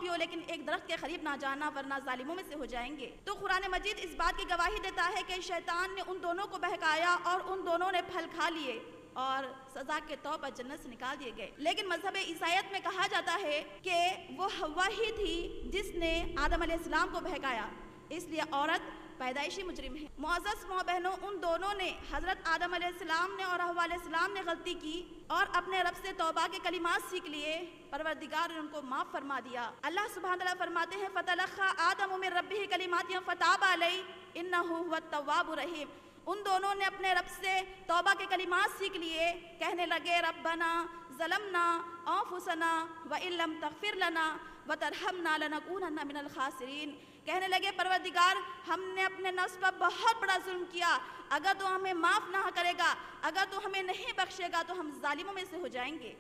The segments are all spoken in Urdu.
پیو لیکن ایک درخت کے قریب نہ جانا ورنہ ظالموں میں سے ہو جائیں گے۔ تو قرآن مجید اس بات کی گواہی دیتا ہے کہ شیطان نے ان دونوں کو بہکایا اور ان دونوں نے پھل کھا لیے اور سزا کے طور پر جنت سے نکال دیے گئے۔ لیکن مذہب عیسائیت میں کہا جاتا ہے کہ وہ حوا ہی تھی جس نے آدم علیہ السلام کو بہکایا، اس لیے عورت پیدائشی مجرم ہے۔ معزز ماں بہنوں، ان دونوں نے حضرت آدم علیہ السلام نے اور حوا علیہ السلام نے غلطی کی اور اپنے رب سے توبہ کے کلمات سیکھ لیے، پروردگار نے ان کو معاف فرما دیا۔ اللہ سبحانہ تعالیٰ فرماتے ہیں فَتَلَقَّىٰ آدَمُ مِن رَبِّهِ كَلِمَاتٍ فَتَابَ عَلَيْهِ إِنَّهُ هُوَ التَّوَّابُ الرَّحِيمُ۔ ان دونوں نے اپنے رب سے توبہ کے کلمات سیکھ لیے، کہنے لگے ربنا ظلمنا انفسنا وان لم تغفر لنا وترحمنا لنکونن من الخاسرین، کہنے لگے پروردگار ہم نے اپنے نفس پر بہت بڑا ظلم کیا، اگر تو ہمیں معاف نہ کرے گا، اگر تو ہمیں نہیں بخشے گا تو ہم ظالموں میں سے ہو جائیں گے۔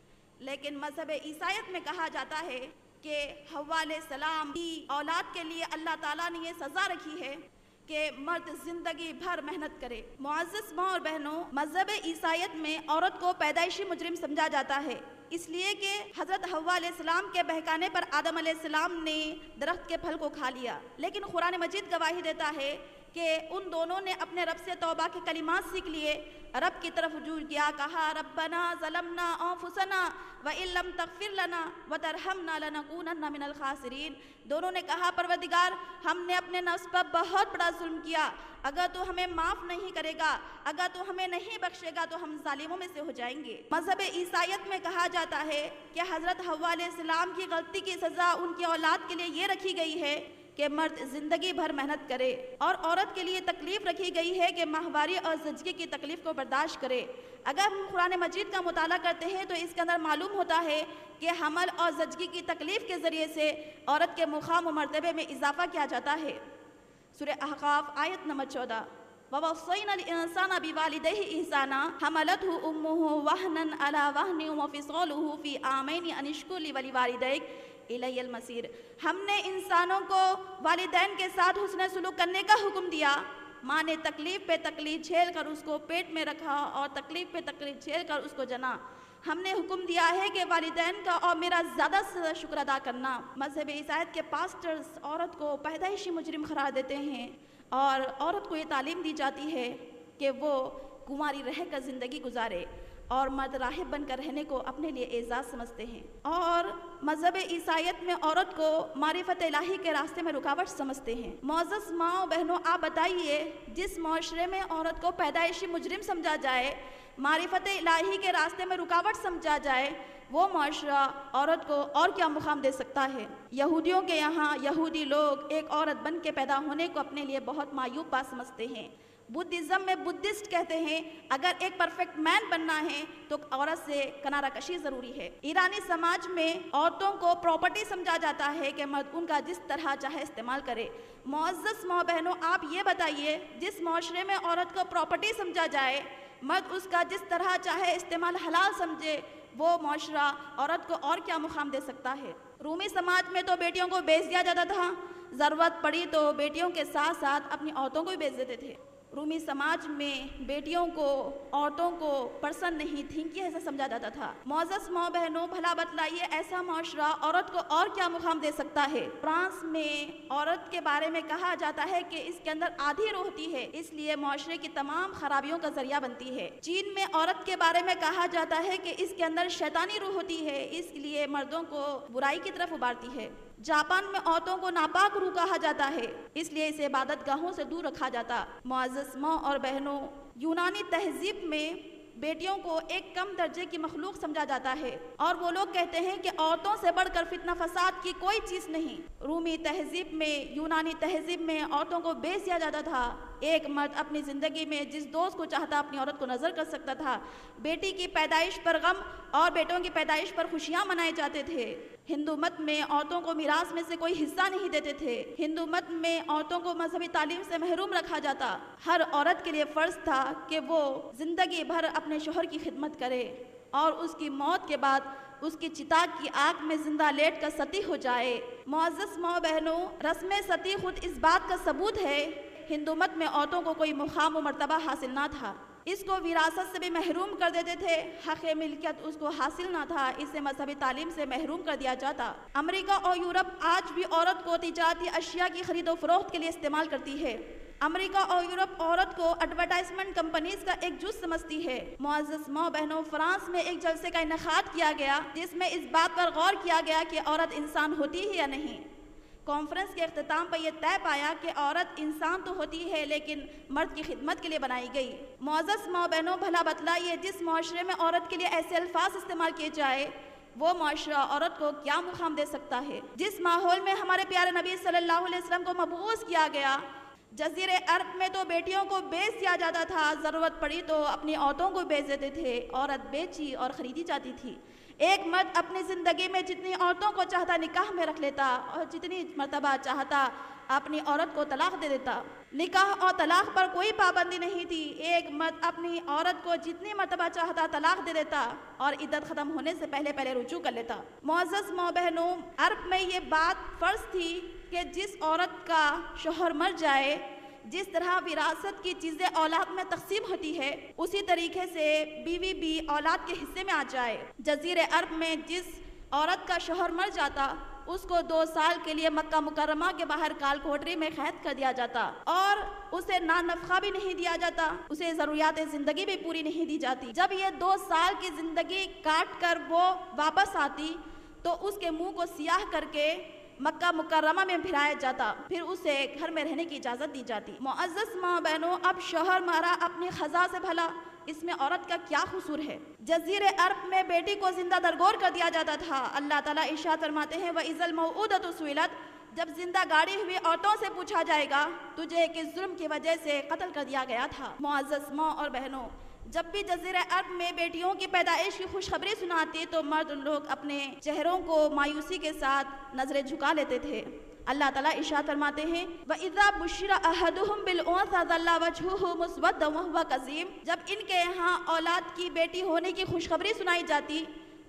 لیکن مذہب عیسائیت میں کہا جاتا ہے کہ حوا علیہ السلام کی اولاد کے لیے اللہ تعالیٰ نے یہ سزا رکھی ہے کہ مرد زندگی بھر محنت کرے۔ معزز ماں اور بہنوں، مذہب عیسائیت میں عورت کو پیدائشی مجرم سمجھا جاتا ہے، اس لیے کہ حضرت حوا علیہ السلام کے بہکانے پر آدم علیہ السلام نے درخت کے پھل کو کھا لیا۔ لیکن قرآن مجید گواہی دیتا ہے کہ ان دونوں نے اپنے رب سے توبہ کے کلمات سیکھ لیے، رب کی طرف رجوع کیا، کہا ربنا ظلمنا انفسنا وان لم تغفر لنا وترحمنا لنکونن من الخاسرین۔ دونوں نے کہا پروردگار ہم نے اپنے نفس پر بہت بڑا ظلم کیا، اگر تو ہمیں معاف نہیں کرے گا، اگر تو ہمیں نہیں بخشے گا تو ہم ظالموں میں سے ہو جائیں گے۔ مذہب عیسائیت میں کہا جاتا ہے کہ حضرت حوا علیہ السلام کی غلطی کی سزا ان کی اولاد کے لیے یہ رکھی گئی ہے کہ مرد زندگی بھر محنت کرے، اور عورت کے لیے تکلیف رکھی گئی ہے کہ ماہواری اور زچگی کی تکلیف کو برداشت کرے۔ اگر ہم قرآن مجید کا مطالعہ کرتے ہیں تو اس کے اندر معلوم ہوتا ہے کہ حمل اور زچگی کی تکلیف کے ذریعے سے عورت کے مقام و مرتبے میں اضافہ کیا جاتا ہے۔ سورہ احقاف آیت نمبر 14، وَوَصَّيْنَا الْإِنسَانَ بِوَالِدَيْهِ إِحْسَانًا حَمَلَتْهُ أُمُّهُ وَهْنًا عَلَىٰ وَهْنٍ وَفِصَالُهُ فِي عَامَيْنِ أَنِ اشْكُرْ لِي وَلِوَالِدَيْكَ اِلَيَّ الْمَصِيرُ۔ ہم نے انسانوں کو والدین کے ساتھ حسن سلوک کرنے کا حکم دیا۔ ماں نے تکلیف پہ تکلیف جھیل کر اس کو پیٹ میں رکھا اور تکلیف پہ تکلیف جھیل کر اس کو جنا۔ ہم نے حکم دیا ہے کہ والدین کا اور میرا زیادہ سے زیادہ شکر ادا کرنا۔ مذہب عیسائیت کے پاسٹرز عورت کو پیدائشی مجرم قرار دیتے ہیں اور عورت کو یہ تعلیم دی جاتی ہے کہ وہ کنواری رہ کر زندگی گزارے اور مرد راہب بن کر رہنے کو اپنے لیے اعزاز سمجھتے ہیں، اور مذہب عیسائیت میں عورت کو معرفت الہی کے راستے میں رکاوٹ سمجھتے ہیں۔ معزز ماں و بہنوں، آپ بتائیے جس معاشرے میں عورت کو پیدائشی مجرم سمجھا جائے، معرفت الہی کے راستے میں رکاوٹ سمجھا جائے، وہ معاشرہ عورت کو اور کیا مقام دے سکتا ہے؟ یہودیوں کے یہاں یہودی لوگ ایک عورت بن کے پیدا ہونے کو اپنے لیے بہت معیوب بات سمجھتے ہیں۔ بدھزم میں بدھسٹ کہتے ہیں اگر ایک پرفیکٹ مین بننا ہے تو عورت سے کنارہ کشی ضروری ہے۔ ایرانی سماج میں عورتوں کو پراپرٹی سمجھا جاتا ہے کہ مرد ان کا جس طرح چاہے استعمال کرے۔ معزز ماں بہنوں، آپ یہ بتائیے جس معاشرے میں عورت کو پراپرٹی سمجھا جائے، مرد اس کا جس طرح چاہے استعمال حلال سمجھے، وہ معاشرہ عورت کو اور کیا مقام دے سکتا ہے؟ رومی سماج میں تو بیٹیوں کو بیچ دیا جاتا تھا، ضرورت پڑی تو بیٹیوں کے ساتھ ساتھ اپنی عورتوں کو بھی بیچ دیتے تھے۔ رومی سماج میں بیٹیوں کو، عورتوں کو پرسن نہیں تھیں کہ ایسا سمجھا جاتا تھا۔ معزز ماں بہنوں، بھلا بتلائیے ایسا معاشرہ عورت کو اور کیا مقام دے سکتا ہے؟ فرانس میں عورت کے بارے میں کہا جاتا ہے کہ اس کے اندر آدھی روح ہوتی ہے، اس لیے معاشرے کی تمام خرابیوں کا ذریعہ بنتی ہے۔ چین میں عورت کے بارے میں کہا جاتا ہے کہ اس کے اندر شیطانی روح ہوتی ہے، اس لیے مردوں کو برائی کی طرف ابھارتی ہے۔ جاپان میں عورتوں کو ناپاک روح کہا جاتا ہے، اس لیے اسے عبادت گاہوں سے دور رکھا جاتا۔ معزز ماں اور بہنوں، یونانی تہذیب میں بیٹیوں کو ایک کم درجے کی مخلوق سمجھا جاتا ہے، اور وہ لوگ کہتے ہیں کہ عورتوں سے بڑھ کر فتنہ فساد کی کوئی چیز نہیں۔ رومی تہذیب میں، یونانی تہذیب میں عورتوں کو بیچ دیا جاتا تھا۔ ایک مرد اپنی زندگی میں جس دوست کو چاہتا اپنی عورت کو نظر کر سکتا تھا۔ بیٹی کی پیدائش پر غم اور بیٹوں کی پیدائش پر خوشیاں منائے جاتے تھے۔ ہندو مت میں عورتوں کو میراث میں سے کوئی حصہ نہیں دیتے تھے۔ ہندو مت میں عورتوں کو مذہبی تعلیم سے محروم رکھا جاتا۔ ہر عورت کے لیے فرض تھا کہ وہ زندگی بھر اپنے شوہر کی خدمت کرے اور اس کی موت کے بعد اس کی چتا کی آگ میں زندہ لیٹ کر ستی ہو جائے۔ معزز ماں بہنوں، رسم ستی خود اس بات کا ثبوت ہے ہندو مت میں عورتوں کو کوئی مقام و مرتبہ حاصل نہ تھا۔ اس کو وراثت سے بھی محروم کر دیتے تھے، حق ملکیت اس کو حاصل نہ تھا، اسے مذہبی تعلیم سے محروم کر دیا جاتا۔ امریکہ اور یورپ آج بھی عورت کو تجارتی اشیاء کی خرید و فروخت کے لیے استعمال کرتی ہے۔ امریکہ اور یورپ عورت کو ایڈورٹائزمنٹ کمپنیز کا ایک جز سمجھتی ہے۔ معزز ماں بہنوں، فرانس میں ایک جلسے کا انعقاد کیا گیا جس میں اس بات پر غور کیا گیا کہ عورت انسان ہوتی ہے یا نہیں۔ کانفرنس کے اختتام پر یہ طے پایا کہ عورت انسان تو ہوتی ہے لیکن مرد کی خدمت کے لیے بنائی گئی۔ معزز ماں بہنوں، بھلا بتلائیے جس معاشرے میں عورت کے لیے ایسے الفاظ استعمال کیے جائے وہ معاشرہ عورت کو کیا مقام دے سکتا ہے؟ جس ماحول میں ہمارے پیارے نبی صلی اللہ علیہ وسلم کو مبعوث کیا گیا، جزیرے عرب میں تو بیٹیوں کو بیچ دیا جاتا تھا، ضرورت پڑی تو اپنی عورتوں کو بیچ دیتے تھے، عورت بیچی اور خریدی جاتی تھی۔ ایک مرد اپنی زندگی میں جتنی عورتوں کو چاہتا نکاح میں رکھ لیتا اور جتنی مرتبہ چاہتا اپنی عورت کو طلاق دے دیتا۔ نکاح اور طلاق پر کوئی پابندی نہیں تھی، ایک مرد اپنی عورت کو جتنی مرتبہ چاہتا طلاق دے دیتا اور عدت ختم ہونے سے پہلے رجوع کر لیتا۔ معزز ماں بہنوں، عرب میں یہ بات فرض تھی کہ جس عورت کا شوہر مر جائے، جس طرح وراثت کی چیزیں اولاد میں تقسیم ہوتی ہے اسی طریقے سے بیوی بھی اولاد کے حصے میں آ جائے۔ جزیرے عرب میں جس عورت کا شوہر مر جاتا اس کو 2 سال کے لیے مکہ مکرمہ کے باہر کال کوٹری میں قید کر دیا جاتا اور اسے نفقہ بھی نہیں دیا جاتا، اسے ضروریات زندگی بھی پوری نہیں دی جاتی۔ جب یہ 2 سال کی زندگی کاٹ کر وہ واپس آتی تو اس کے منہ کو سیاہ کر کے مکہ مکرمہ میں پھرایا جاتا، پھر اسے گھر میں رہنے کی اجازت دی جاتی۔ معزز ماں بہنوں، اب شوہر مارا اپنی خزاں سے، بھلا اس میں عورت کا کیا قصور ہے؟ جزیرے عرب میں بیٹی کو زندہ درگور کر دیا جاتا تھا۔ اللہ تعالیٰ ارشاد فرماتے ہیں وَإِذَا الْمَوْءُودَةُ سُئِلَتْ، جب زندہ گاڑی ہوئی عورتوں سے پوچھا جائے گا تجھے کس جرم کی وجہ سے قتل کر دیا گیا تھا۔ معزز ماں اور بہنوں، جب بھی جزیرہ عرب میں بیٹیوں کی پیدائش کی خوشخبری سناتی تو مرد لوگ اپنے چہروں کو مایوسی کے ساتھ نظریں جھکا لیتے تھے۔ اللہ تعالیٰ ارشاد فرماتے ہیں وَإِذَا بُشِّرَ أَحَدُهُمْ بِالْأُنثَىٰ ظَلَّ وَجْهُهُ مُسْوَدًّا وَهُوَ كَظِيمٌ، جب ان کے یہاں اولاد کی بیٹی ہونے کی خوشخبری سنائی جاتی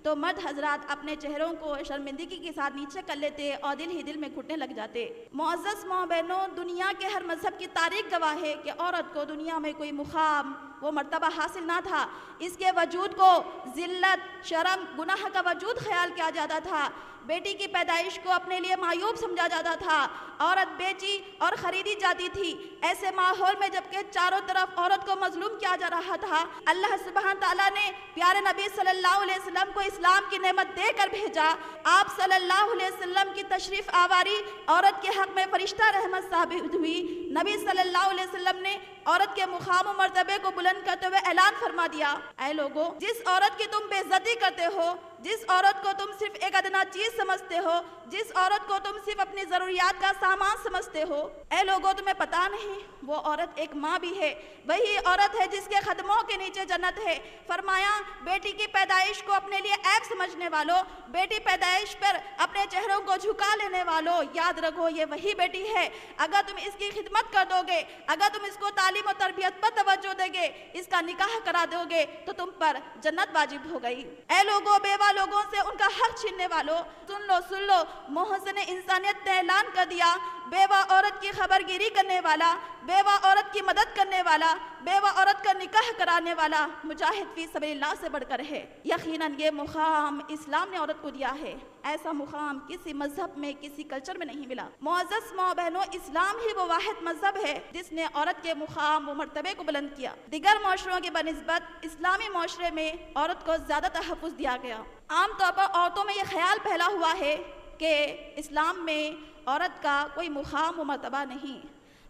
تو مرد حضرات اپنے چہروں کو شرمندگی کے ساتھ نیچے کر لیتے اور دل ہی دل میں گھٹنے لگ جاتے۔ معزز ماں بہنوں، دنیا کے ہر مذہب کی تاریخ گواہ ہے کہ عورت کو دنیا میں کوئی مقام وہ مرتبہ حاصل نہ تھا، اس کے وجود کو ذلت، شرم، گناہ کا وجود خیال کیا جاتا تھا، بیٹی کی پیدائش کو اپنے لیے معیوب سمجھا جاتا تھا، عورت بیچی اور خریدی جاتی تھی۔ ایسے ماحول میں جبکہ چاروں طرف عورت کو مظلوم کیا جا رہا تھا، اللہ سبحانہ تعالیٰ نے پیارے نبی صلی اللہ علیہ وسلم کو اسلام کی نعمت دے کر بھیجا۔ آپ صلی اللہ علیہ وسلم کی تشریف آوری عورت کے حق میں فرشتہ رحمت ثابت ہوئی۔ نبی صلی اللہ علیہ وسلم نے عورت کے مقام و مرتبے کو بلند کرتے ہوئے اعلان فرما دیا، اے لوگو، جس عورت کی تم بے عزتی کرتے ہو، جس عورت کو تم صرف ایک ادنا چیز سمجھتے ہو، جس عورت کو تم صرف اپنی ضروریات کا سامان سمجھتے ہو، اے لوگوں تمہیں پتا نہیں وہ عورت ایک ماں بھی ہے، وہی عورت ہے جس کے قدموں کے نیچے جنت ہے۔ فرمایا بیٹی کی پیدائش کو اپنے لیے عیب سمجھنے والوں، بیٹی پیدائش پر اپنے چہروں کو جھکا لینے والوں، یاد رکھو یہ وہی بیٹی ہے، اگر تم اس کی خدمت کر دو گے، اگر تم اس کو تعلیم و تربیت پر توجہ دے گے، اس کا نکاح کرا دو گے تو تم پر جنت واجب ہو گئی۔ اے لوگوں، بیوہ لوگوں سے ان کا حق چھیننے والوں، سن لو محسن انسانیت نے اعلان کر دیا، بیوہ عورت کی خبرگیری کرنے والا، بیوہ عورت کی مدد کرنے والا، بیوہ عورت کا نکاح کرانے والا مجاہد فی سبیل اللہ سے بڑھ کر ہے۔ یقیناً یہ مقام اسلام نے عورت کو دیا ہے، ایسا مقام کسی مذہب میں، کسی کلچر میں نہیں ملا۔ معزز ماں بہنوں، اسلام ہی وہ واحد مذہب ہے جس نے عورت کے مقام و مرتبے کو بلند کیا۔ دیگر معاشروں کے بنسبت اسلامی معاشرے میں عورت کو زیادہ تحفظ دیا گیا۔ عام طور پر عورتوں میں یہ خیال پھیلا ہوا ہے کہ اسلام میں عورت کا کوئی مقام و مرتبہ نہیں،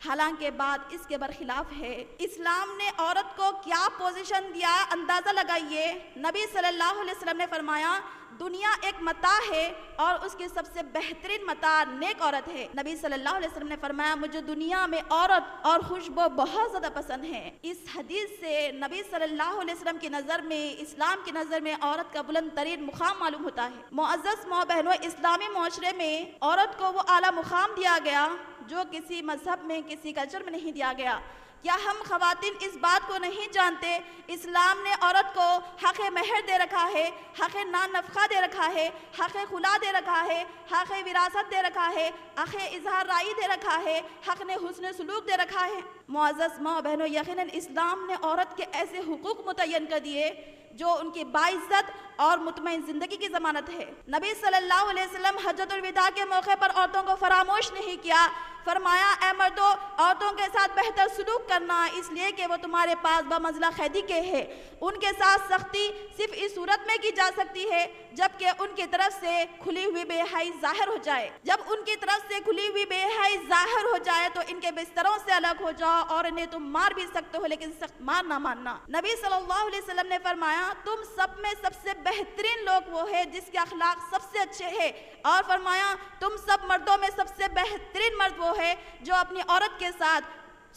حالانکہ بات اس کے برخلاف ہے۔ اسلام نے عورت کو کیا پوزیشن دیا، اندازہ لگائیے۔ نبی صلی اللہ علیہ وسلم نے فرمایا دنیا ایک متاع ہے اور اس کی سب سے بہترین متاع نیک عورت ہے۔ نبی صلی اللہ علیہ وسلم نے فرمایا مجھے دنیا میں عورت اور خوشبو بہت زیادہ پسند ہے۔ اس حدیث سے نبی صلی اللہ علیہ وسلم کی نظر میں، اسلام کی نظر میں عورت کا بلند ترین مقام معلوم ہوتا ہے۔ معزز ماں بہنوں، اسلامی معاشرے میں عورت کو وہ اعلیٰ مقام دیا گیا جو کسی مذہب میں، کسی کلچر میں نہیں دیا گیا۔ کیا ہم خواتین اس بات کو نہیں جانتے اسلام نے عورت کو حق مہر دے رکھا ہے، حق نان نفقہ دے رکھا ہے، حق خلا دے رکھا ہے، حق وراثت دے رکھا ہے، حق اظہار رائے دے رکھا ہے، حق نے حسن سلوک دے رکھا ہے؟ معزز ماں بہنوں، یقیناً اسلام نے عورت کے ایسے حقوق متعین کر دیے جو ان کی باعزت اور مطمئن زندگی کی ضمانت ہے۔ نبی صلی اللہ علیہ وسلم حجۃ الوداع کے موقع پر عورتوں کو فراموش نہیں کیا، فرمایا اے مردوں، عورتوں کے ساتھ بہتر سلوک کرنا، اس لیے کہ وہ تمہارے پاس بمنزلہ قیدی کے ہے۔ ان کے ساتھ سختی صرف اس صورت میں کی جا سکتی ہے جبکہ ان کی طرف سے کھلی ہوئی بے حیائی ظاہر ہو جائے۔ جب ان کی طرف سے کھلی ہوئی بے حیائی ظاہر ہو جائے تو ان کے بستروں سے الگ ہو جاؤ، اور انہیں تم مار بھی سکتے ہو لیکن سخت مار نہ ماننا۔ نبی صلی اللہ علیہ وسلم نے فرمایا تم سب میں سب سے بہترین لوگ وہ ہے جس کے اخلاق سب سے اچھے ہیں، اور فرمایا تم سب مردوں میں سب سے بہترین مرد وہ ہے جو اپنی عورت کے ساتھ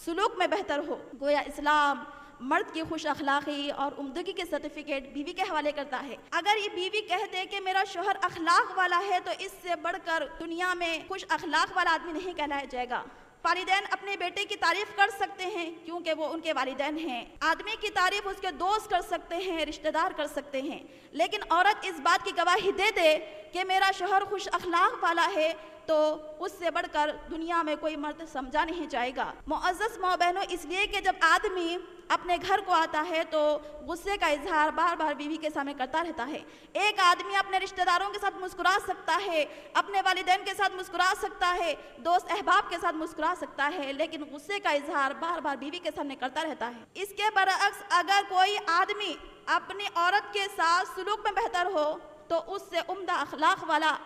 سلوک میں بہتر ہو۔ گویا اسلام مرد کی خوش اخلاقی اور عمدگی کے سرٹیفکیٹ بیوی کے حوالے کرتا ہے۔ اگر یہ بیوی کہہ دے کہ میرا شوہر اخلاق والا ہے تو اس سے بڑھ کر دنیا میں خوش اخلاق والا آدمی نہیں کہلایا جائے گا۔ والدین اپنے بیٹے کی تعریف کر سکتے ہیں کیونکہ وہ ان کے والدین ہیں، آدمی کی تعریف اس کے دوست کر سکتے ہیں، رشتہ دار کر سکتے ہیں، لیکن عورت اس بات کی گواہی دے دے کہ میرا شوہر خوش اخلاق والا ہے تو اس سے بڑھ کر دنیا میں کوئی مرد سمجھا نہیں جائے گا۔ معزز ماں بہنوں، اس لیے کہ جب آدمی اپنے گھر کو آتا ہے تو غصے کا اظہار بار بار بیوی کے سامنے کرتا رہتا ہے۔ ایک آدمی اپنے رشتہ داروں کے ساتھ مسکرا سکتا ہے، اپنے والدین کے ساتھ مسکرا سکتا ہے، دوست احباب کے ساتھ مسکرا سکتا ہے، لیکن غصے کا اظہار بار بار بیوی کے سامنے کرتا رہتا ہے۔ اس کے برعکس اگر کوئی آدمی اپنی عورت کے ساتھ سلوک میں بہتر ہو تو اس سے عمدہ اخلاق والا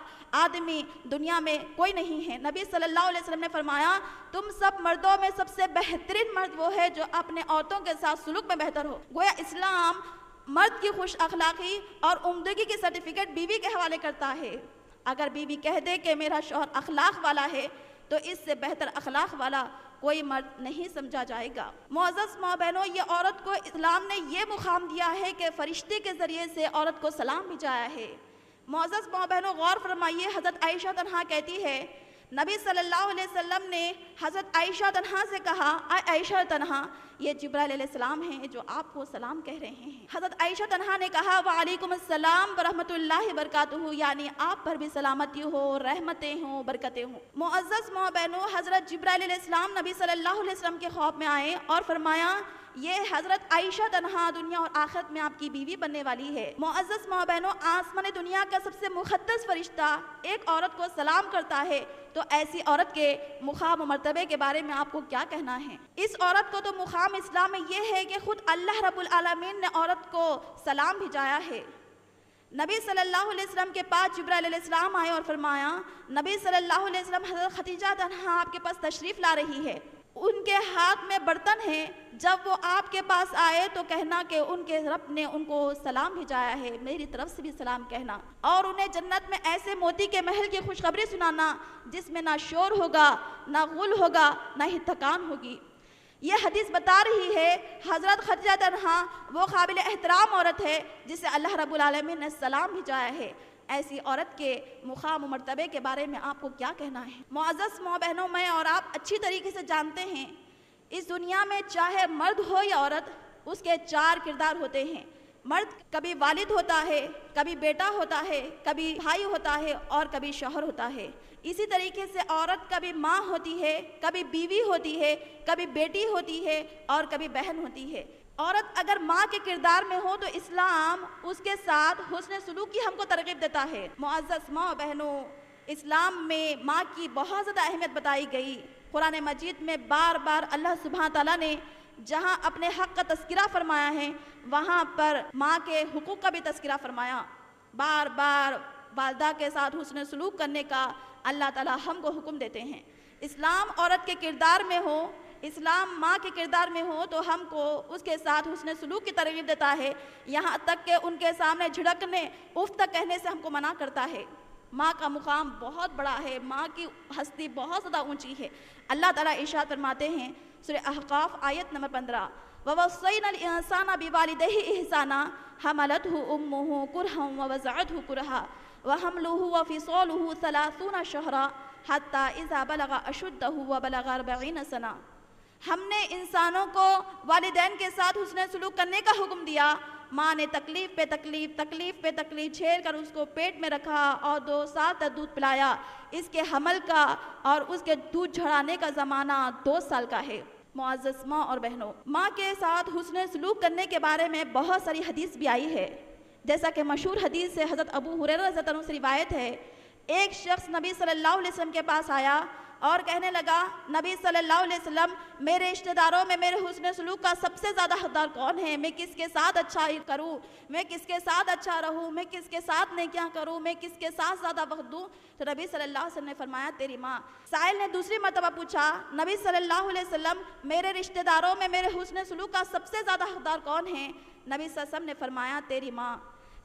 آدمی دنیا میں کوئی نہیں ہے۔ نبی صلی اللہ علیہ وسلم نے فرمایا تم سب مردوں میں سب سے بہترین مرد وہ ہے جو اپنے عورتوں کے ساتھ سلوک میں بہتر ہو۔ گویا اسلام مرد کی خوش اخلاقی اور عمدگی کی سرٹیفکیٹ بیوی کے حوالے کرتا ہے۔ اگر بیوی کہہ دے کہ میرا شوہر اخلاق والا ہے تو اس سے بہتر اخلاق والا کوئی مرد نہیں سمجھا جائے گا۔ معزز ماں بہنوں، یہ عورت کو اسلام نے یہ مقام دیا ہے کہ فرشتے کے ذریعے سے عورت کو سلام بھیجایا ہے۔ معزز ماں بہنوں، غور فرمائیے، حضرت عائشہ تنہا کہتی ہے نبی صلی اللہ علیہ وسلم نے حضرت عائشہ تنہا سے کہا اے عائشہ تنہا، یہ جبرائیل علیہ السلام ہیں جو آپ کو سلام کہہ رہے ہیں۔ حضرت عائشہ تنہا نے کہا وعلیکم السلام ورحمۃ اللہ وبرکاتہ، یعنی آپ پر بھی سلامتی ہو، رحمتیں ہوں، برکتیں ہوں۔ معزز ماں بہنوں، حضرت جبرائیل علیہ السلام نبی صلی اللہ علیہ وسلم کے خواب میں آئے اور فرمایا یہ حضرت عائشہ تنہا دنیا اور آخرت میں آپ کی بیوی بننے والی ہے۔ معزز ماں بہنوں، آسمان دنیا کا سب سے مقدس فرشتہ ایک عورت کو سلام کرتا ہے تو ایسی عورت کے مقام و مرتبے کے بارے میں آپ کو کیا کہنا ہے؟ اس عورت کو تو مقام اسلام میں یہ ہے کہ خود اللہ رب العالمین نے عورت کو سلام بھیجایا ہے۔ نبی صلی اللہ علیہ وسلم کے پاس جبرائیل علیہ السلام آئے اور فرمایا نبی صلی اللہ علیہ وسلم حضرت خدیجہ تنہا آپ کے پاس تشریف لا رہی ہے، ان کے ہاتھ میں برتن ہے، جب وہ آپ کے پاس آئے تو کہنا کہ ان کے رب نے ان کو سلام بھیجایا ہے، میری طرف سے بھی سلام کہنا، اور انہیں جنت میں ایسے موتی کے محل کی خوشخبری سنانا جس میں نہ شور ہوگا، نہ غل ہوگا، نہ ہی تھکان ہوگی۔ یہ حدیث بتا رہی ہے حضرت خدیجہ تنہا وہ قابل احترام عورت ہے جسے اللہ رب العالمین نے سلام بھیجایا ہے۔ ایسی عورت کے مقام و مرتبے کے بارے میں آپ کو کیا کہنا ہے؟ معزز ماں بہنوں، میں اور آپ اچھی طریقے سے جانتے ہیں اس دنیا میں چاہے مرد ہو یا عورت، اس کے چار کردار ہوتے ہیں۔ مرد کبھی والد ہوتا ہے، کبھی بیٹا ہوتا ہے، کبھی بھائی ہوتا ہے اور کبھی شوہر ہوتا ہے۔ اسی طریقے سے عورت کبھی ماں ہوتی ہے، کبھی بیوی ہوتی ہے، کبھی بیٹی ہوتی ہے اور کبھی بہن ہوتی ہے۔ عورت اگر ماں کے کردار میں ہو تو اسلام اس کے ساتھ حسن سلوک کی ہم کو ترغیب دیتا ہے۔ معزز ماں بہنوں، اسلام میں ماں کی بہت زیادہ اہمیت بتائی گئی۔ قرآن مجید میں بار بار اللہ سبحانہ تعالیٰ نے جہاں اپنے حق کا تذکرہ فرمایا ہے وہاں پر ماں کے حقوق کا بھی تذکرہ فرمایا۔ بار بار والدہ کے ساتھ حسن سلوک کرنے کا اللہ تعالیٰ ہم کو حکم دیتے ہیں۔ اسلام عورت کے کردار میں ہو، اسلام ماں کے کردار میں ہو تو ہم کو اس کے ساتھ حسن سلوک کی ترغیب دیتا ہے، یہاں تک کہ ان کے سامنے جھڑکنے اف تک کہنے سے ہم کو منع کرتا ہے۔ ماں کا مقام بہت بڑا ہے، ماں کی ہستی بہت زیادہ اونچی ہے۔ اللہ تعالیٰ ارشاد فرماتے ہیں سورہ احقاف آیت نمبر 15 وَوَصَّيْنَا الْإِنسَانَ بِوَالِدَيْهِ إِحْسَانًا حَمَلَتْهُ أُمُّهُ كُرْهًا وَوَضَعَتْهُ كُرْهًا وَحَمْلُهُ وَفِصَالُهُ 30 شهرًا حَتَّى إِذَا بَلَغَ أَشُدَّهُ وَبَلَغَ 40 سَنَةً ہم نے انسانوں کو والدین کے ساتھ حسن سلوک کرنے کا حکم دیا۔ ماں نے تکلیف پہ تکلیف جھیل کر اس کو پیٹ میں رکھا اور 2 سال تک دودھ پلایا۔ اس کے حمل کا اور اس کے دودھ جھڑانے کا زمانہ 2 سال کا ہے۔ معزز ماں اور بہنوں، ماں کے ساتھ حسن سلوک کرنے کے بارے میں بہت ساری حدیث بھی آئی ہے، جیسا کہ مشہور حدیث سے حضرت ابو ہریرہ رضی اللہ عنہ سے روایت ہے، ایک شخص نبی صلی اللہ علیہ وسلم کے پاس آیا اور کہنے لگا، نبی صلی اللہ علیہ وسلم، میرے رشتہ داروں میں میرے حسن سلوک کا سب سے زیادہ حقدار کون ہے؟ میں کس کے ساتھ اچھا کروں؟ میں کس کے ساتھ اچھا رہوں؟ میں کس کے ساتھ نیکیاں کروں؟ میں کس کے ساتھ زیادہ وقت دوں؟ تو نبی صلی اللہ علیہ وسلم نے فرمایا، تیری ماں۔ سائل نے دوسری مرتبہ پوچھا، نبی صلی اللہ علیہ وسلم، میرے رشتہ داروں میں میرے حسن سلوک کا سب سے زیادہ حقدار کون ہے؟ نبی صلی اللہ علیہ وسلم نے فرمایا، تیری ماں۔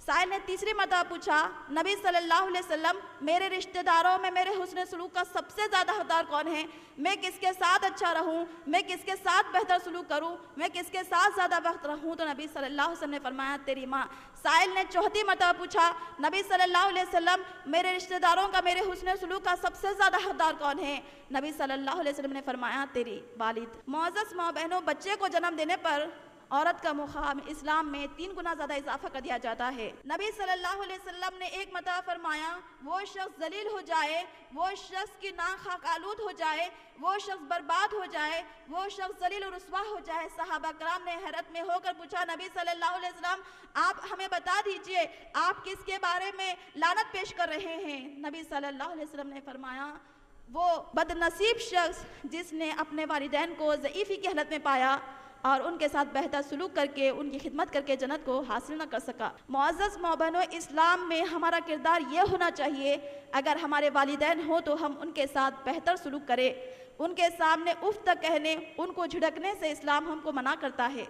سائل نے تیسری مرتبہ پوچھا، نبی صلی اللہ علیہ وسلم، میرے رشتہ داروں میں میرے حسن سلوک کا سب سے زیادہ حقدار کون ہے؟ میں کس کے ساتھ اچھا رہوں؟ میں کس کے ساتھ بہتر سلوک کروں؟ میں کس کے ساتھ زیادہ وقت رہوں؟ تو نبی صلی اللہ علیہ وسلم نے فرمایا، تیری ماں۔ سائل نے چوتھی مرتبہ پوچھا، نبی صلی اللہ علیہ وسلم، میرے رشتہ داروں کا میرے حسن سلوک کا سب سے زیادہ حقدار کون ہے؟ نبی صلی اللہ علیہ وسلم نے فرمایا، تیری والد۔ معزز ماں بہنوں، بچے کو جنم دینے پر عورت کا مقام اسلام میں 3 گنا زیادہ اضافہ کر دیا جاتا ہے۔ نبی صلی اللہ علیہ وسلم نے ایک مرتبہ فرمایا، وہ شخص ذلیل ہو جائے، وہ شخص کی ناک خاک آلود ہو جائے، وہ شخص برباد ہو جائے، وہ شخص ذلیل و رسوا ہو جائے۔ صحابہ کرام نے حیرت میں ہو کر پوچھا، نبی صلی اللہ علیہ وسلم، آپ ہمیں بتا دیجئے آپ کس کے بارے میں لعنت پیش کر رہے ہیں؟ نبی صلی اللہ علیہ وسلم نے فرمایا، وہ بد نصیب شخص جس نے اپنے والدین کو ضعیفی کی حالت میں پایا اور ان کے ساتھ بہتر سلوک کر کے ان کی خدمت کر کے جنت کو حاصل نہ کر سکا۔ معزز ماں بہنوں، اسلام میں ہمارا کردار یہ ہونا چاہیے، اگر ہمارے والدین ہوں تو ہم ان کے ساتھ بہتر سلوک کریں۔ ان کے سامنے اف تک کہنے، ان کو جھڑکنے سے اسلام ہم کو منع کرتا ہے۔